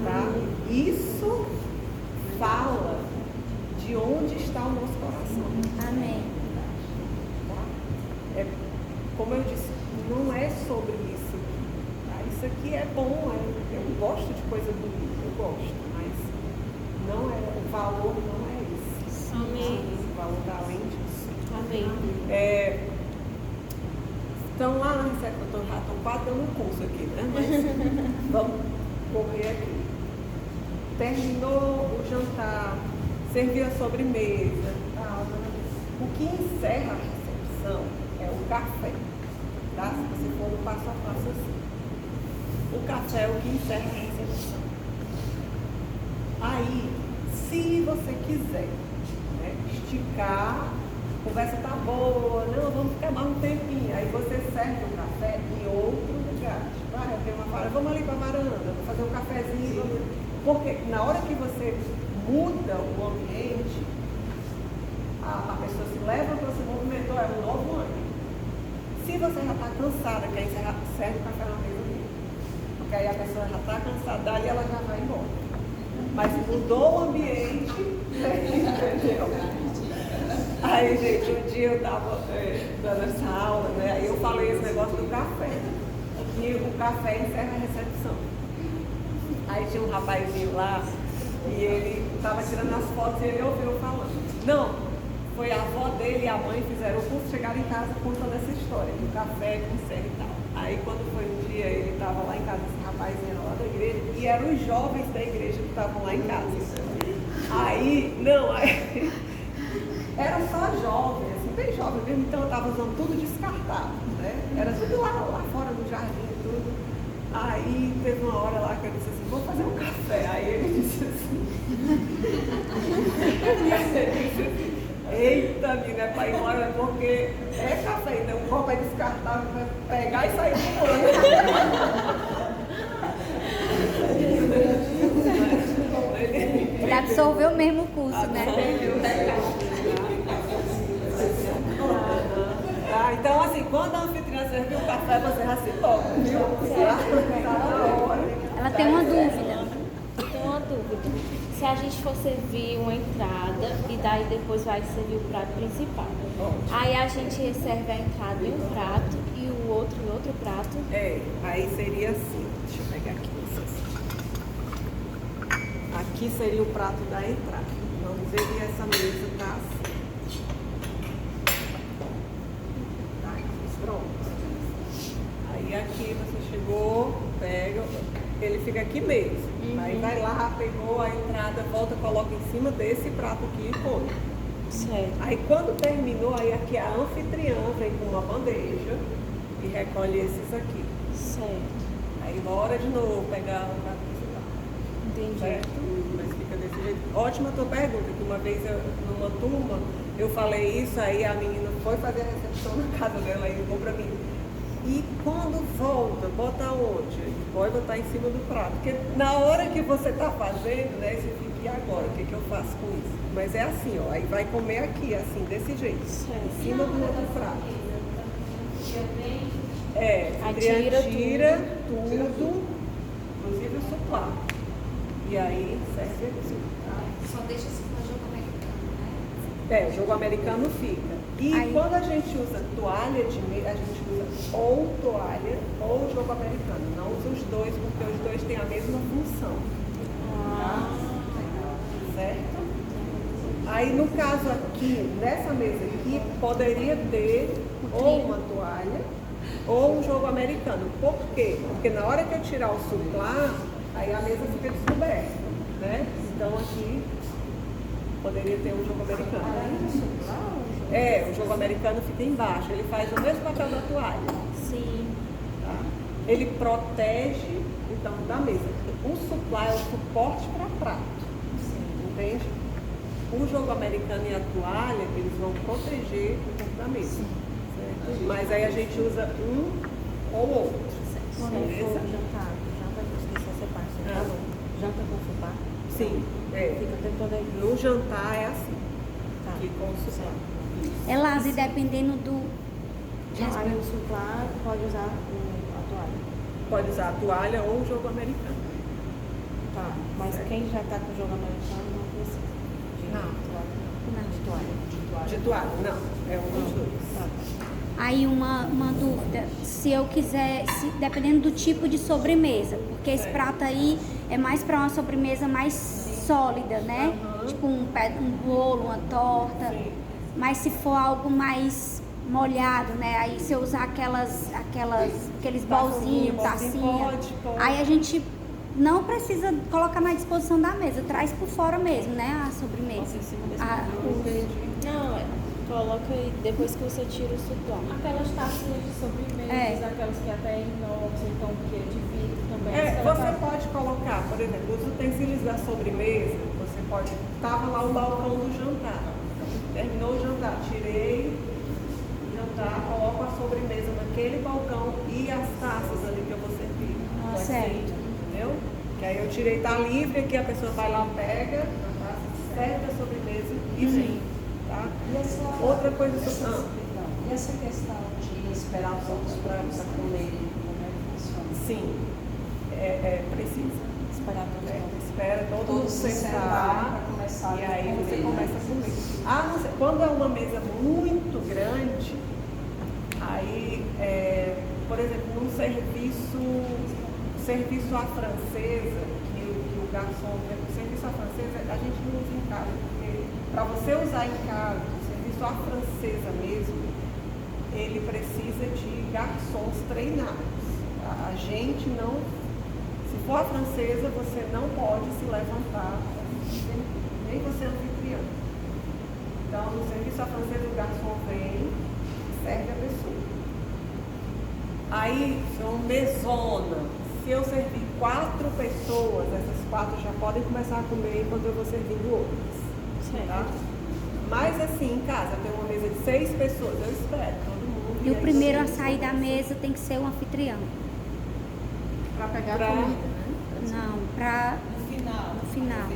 Tá? Isso fala de onde está o nosso coração. Amém. Tá? Como eu disse, não é sobre isso aqui. Tá? Isso aqui é bom, eu gosto de coisa bonita, eu gosto, mas não é, o valor não é esse. Amém. O valor está além disso. Amém. Estão lá na receita, já estão quase dando um curso aqui, né? Mas vamos correr aqui. Terminou o jantar, serviu a sobremesa. O que encerra a recepção é o café. Tá? Se você for no passo a passo assim. O café é o que encerra a recepção. Aí, se você quiser, né, esticar, a conversa tá boa, não, vamos ficar mais um tempinho. Aí você serve o café em outro lugar. Vai, eu tenho uma varanda, vamos ali para a varanda, vou fazer um cafezinho. Porque na hora que você muda o ambiente, a pessoa se levanta, se movimentou, é um novo ânimo. Se você já está cansada, quer encerrar, serve o café na mesa dele. Porque aí a pessoa já está cansada, dali ela já vai embora. Mas mudou o ambiente, entendeu? Aí, gente, um dia eu estava dando essa aula, né? Aí eu falei esse negócio do café. Que o café encerra a recepção. Aí tinha um rapazinho lá e ele estava tirando as fotos e ele ouviu falando. Não, foi a avó dele e a mãe fizeram o curso, chegaram em casa contando essa história, que o café encerra e tal. Aí quando foi um dia, ele estava lá em casa, esse rapazinho lá da igreja, e eram os jovens da igreja que estavam lá em casa. Aí, era só jovem, assim, bem jovem mesmo, então eu estava usando tudo descartável, né? Era tudo lá fora no jardim e tudo. Aí teve uma hora lá que eu disse assim, vou fazer um café. Aí ele disse assim, eita, menina, é para ir embora, porque é café, então o copo é descartável para pegar e sair voando. Ele absorveu mesmo o curso, né? Então, assim, quando a anfitriã serviu o café, você já se toca, viu? Ela tem uma dúvida. Tem uma dúvida. Se a gente for servir uma entrada e daí depois vai servir o prato principal. Aí a gente serve a entrada em um prato e o outro em outro prato. Aí seria assim. Deixa eu pegar aqui vocês. Aqui seria o prato da entrada. Vamos ver que essa mesa está assim. Pronto. Aí aqui você chegou, pega, ele fica aqui mesmo. Aí vai lá, pegou a entrada, volta, coloca em cima desse prato aqui e come. Certo. Aí quando terminou, aí aqui a anfitriã vem com uma bandeja e recolhe esses aqui. Certo. Aí bora de novo pegar o prato principal. Entendi. Certo? Mas fica desse jeito. Ótima tua pergunta, que uma vez numa turma eu falei isso, aí a menina foi fazer a recepção na casa dela e ligou pra mim. E quando volta, bota onde? Pode botar em cima do prato. Porque na hora que você tá fazendo, né, você fica, e agora? O que eu faço com isso? Mas é assim, ó, aí vai comer aqui, assim, desse jeito. Em cima do outro prato. Aí tira tudo, inclusive o suplá. E aí serve aqui. Só deixa esse jogo americano, né? O jogo americano fica. E Aí. quando a gente usa toalha de mesa, a gente usa ou toalha ou jogo americano. Não usa os dois, porque os dois têm a mesma função. Certo? Aí no caso aqui, nessa mesa aqui, poderia ter ou uma toalha ou um jogo americano. Por quê? Porque na hora que eu tirar o suplá, aí a mesa fica descoberta, né? Então aqui poderia ter um jogo americano. O jogo americano fica embaixo, ele faz o mesmo papel da toalha. Sim. Tá? Ele protege, então, da mesa. O suplá é o suporte para prato. Entende? O jogo americano e a toalha, eles vão proteger o corpo da mesa. Certo? Mas aí a gente usa um ou outro. Quando Beleza? for jantar, janta com esquecer essa parte, você falou. Janta com fubá, Sim. fica o tempo todo aí. No jantar é assim. Tá. Aqui com o suplá. Elas, e dependendo Aí o suplá pode usar a toalha. Pode usar a toalha ou o jogo americano. Tá. Mas Certo. quem já tá com o jogo americano não precisa. Não. De toalha. De toalha, não. É um dos dois. Tá. Aí uma dúvida, se eu quiser, dependendo do tipo de sobremesa, porque esse prato aí é mais para uma sobremesa mais sólida, né? Tipo um bolo, uma torta. Sim. Mas se for algo mais molhado, né? Aí se eu usar aqueles bolzinhos, tacinha, pode. aí a gente não precisa colocar na disposição da mesa, traz por fora mesmo, né? A sobremesa. Não, coloca aí depois que você tira o suplá. Aquelas tacinhas de sobremesa, É. aquelas que até é inox, então que é de vidro também. Você pode colocar, por exemplo, os utensílios da sobremesa, você pode. Estava lá o balcão do jantar. Terminou o jantar, tirei o jantar, coloco a sobremesa naquele balcão e as taças ali que eu vou servir. Pode ser, certo. entendeu? Que aí eu tirei, tá livre, aqui a pessoa vai lá, pega a taça, serve a sobremesa e vem. Tá? E essa, Outra coisa que e essa questão de esperar os outros para comerem, como é que funciona? sim, precisa. Esperar todo Espera todo mundo Todos se sentar sentarem para começar e a aí você comer, começa né? a comer. Não sei, quando é uma mesa muito grande, aí, por exemplo, num serviço à francesa, que o garçom, o serviço à francesa, a gente não usa em casa, porque para você usar em casa, o serviço à francesa mesmo, ele precisa de garçons treinados. A gente não. Se for a francesa, você não pode se levantar, nem você é anfitriã. Então, no serviço à francesa, o garçom vem e serve a pessoa. Aí, são mesona. Se eu servir 4 pessoas, essas 4 já podem começar a comer enquanto eu vou servindo outras. Tá? Mas assim, em casa, tem uma mesa de 6 pessoas, eu espero todo mundo. E o aí primeiro a todo mundo sair da começa. mesa tem que ser o anfitrião. Para pegar Pra- a comida, né? Não, pra No final. no final.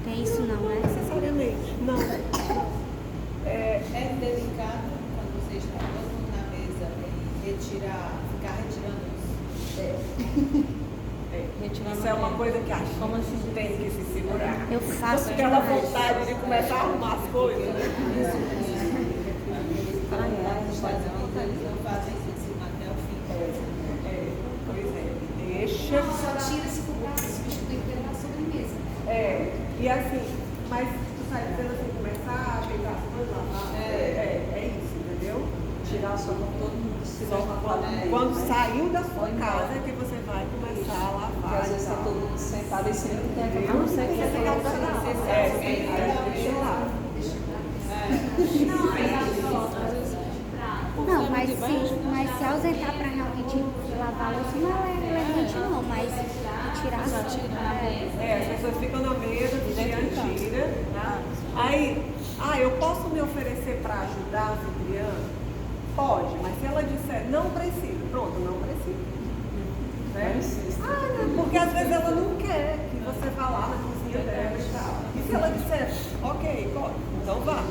Tem isso não, Não né? necessariamente, não. É delicado quando você está todo mundo na mesa e ficar retirando Isso é uma coisa que a gente tem que se segurar. Eu faço Aquela demais. vontade de começar a arrumar as coisas, né? eles não fazem isso em cima até o fim. Pois é, deixa. Só tira se for para substituir pela sobremesa. E assim, mas tu sai dizendo assim, começar a ajeitar as coisas, lavar. É isso, entendeu? Tirar só com todo mundo se Só quando saiu da sua casa é que você vai começar a lavar. Porque às vezes está todo mundo sentado e sempre tem aquela Eu não sei se você deixa lá. Não, mas se ausentar para realmente lavar a louça não é relevante não, mas tirar As pessoas ficam na mesa, tira. Tá? Aí, eu posso me oferecer para ajudar a anfitriã? Pode, mas se ela disser não precisa, pronto, não precisa. Né? Não, porque às vezes ela não quer que você vá lá na cozinha dela e tal. E se ela disser, ok, pode, então vá.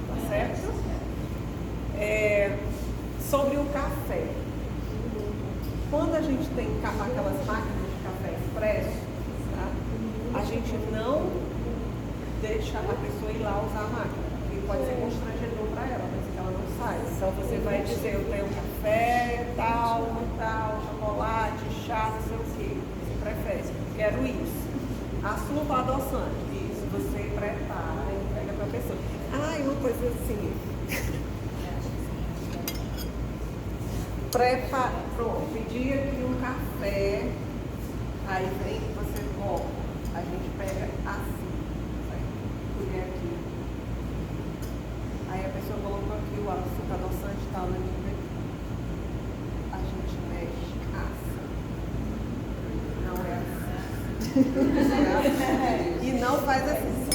Tá certo? Sobre o café. Quando a gente tem aquelas máquinas de café expresso, tá? A gente não deixa a pessoa ir lá usar a máquina, porque pode ser constrangedor para ela, mas que ela não sai. Então você vai dizer, eu tenho café, tal, chocolate, chá, não sei o que. Você prefere, quero isso. Açúcar adoçante, isso. Você prepara e entrega para a pessoa. E uma coisa assim. Pronto, pedir aqui um café, aí vem, você volta, a gente pega assim, colher aqui. Aí a pessoa colocou aqui o açúcar adoçante e tal, a gente mexe assim. Não é assim. E não faz assim.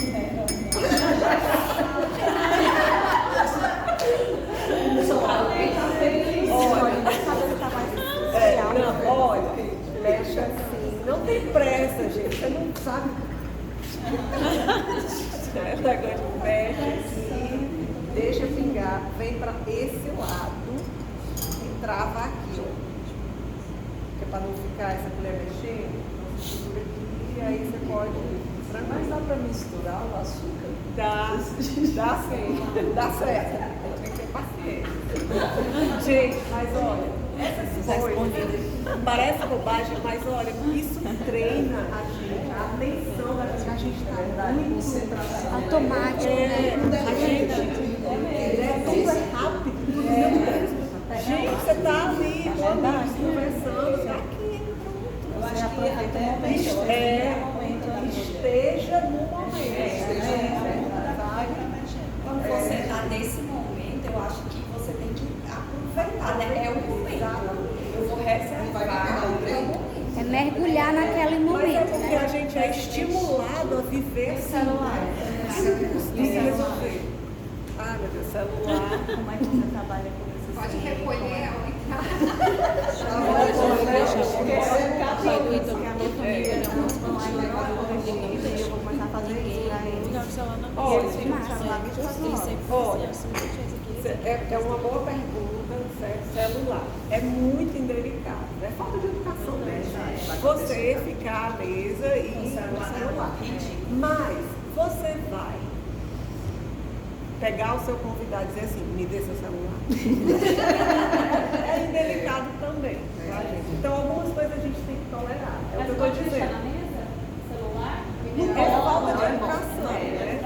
Olha, mexe assim, não tem pressa, gente, você não sabe. Mexe aqui, deixa pingar. pegar, vem para esse lado e trava aqui, ó. Que é para não ficar essa colher mexendo. Então você segura aqui e aí você pode. Mas dá para misturar o açúcar? Dá sim, dá certo. Tem que ter paciência. Gente, mas olha, essas coisas parece bobagem, mas olha, isso treina a gente, a atenção da gente, a gente está muito concentração. Automático, né? A gente tudo é rápido, tudo é mesmo. Gente, você está ali, conversando, tá aqui, pronto. Eu acho que até esteja no momento. Quando você está nesse momento, eu acho que você tem que aproveitar, né? É o momento. Eu vou reservar o momento. É mergulhar naquele Mas é momento, porque a né? gente é estimulado a viver celular. E resolver. Ah, meu Deus, celular. Como é que você trabalha com isso? Pode recolher ao entrar. Eu vou começar a fazer isso pra eles. É uma boa pergunta, certo? Celular. É muito indelicado. É falta de educação mesmo. Você ficar à mesa e o celular. Mas você vai pegar o seu convidado e dizer assim, me dê seu celular. É indelicado também, tá, gente? Então algumas coisas a gente tem que tolerar. É o que eu estou dizendo. É falta de educação, né?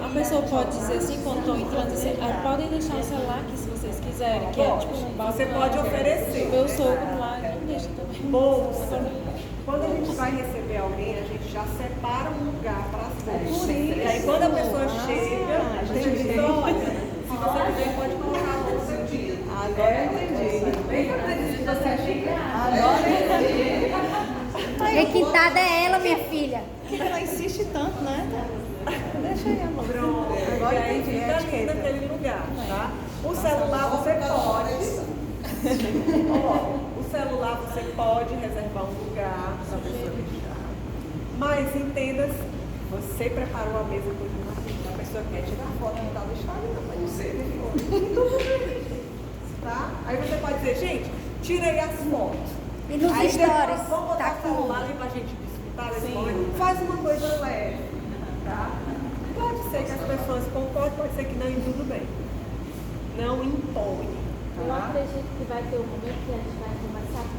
A pessoa pode dizer assim, quando estão entrando, assim, podem deixar o celular aqui se vocês quiserem, que é tipo um Você pode oferecer. Meu sogro lá, não deixa também. Bolsa. Quando a gente vai receber alguém, a gente já separa um lugar para as bolsas. E aí quando a pessoa chega, a gente diz, olha, se você quiser pode colocar a bolsa no dia. Agora eu entendi. Bem que eu acredito que você chega. Agora eu entendi. Requintada é ela, minha filha. Por que ela insiste tanto, né? Deixa aí, amor. Pronto. Agora E aí entendi fica a ali etiqueta. naquele lugar, tá? O celular você pode. Ó, o celular você pode reservar um lugar para a pessoa deixar. Mas entenda, você preparou a mesa com a pessoa quer tirar foto e tal, deixa ali, não pode ser. Tá? Aí você pode dizer, gente, tirei as fotos. E nos Aí stories, depois, vamos botar tá o celular como? ali pra gente disputar nesse momento. Faz uma coisa leve, tá? Pode ser que as pessoas concordem, pode ser que não, e tudo bem. Não impõe, Eu tá? acredito que vai ter um momento que a gente vai conversar, que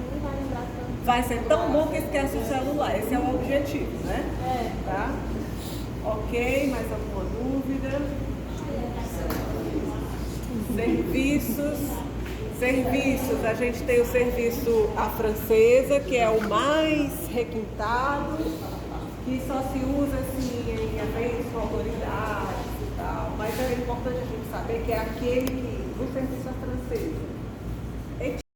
ninguém vai lembrar tanto. Vai ser tão bom que esquece o celular. Esse é o objetivo, né? É. Tá? Ok, mais alguma dúvida? Serviços, a gente tem o serviço à francesa, que é o mais requintado, que só se usa assim em eventos com autoridades e tal, mas é importante a gente saber que é aquele que, o serviço à francesa,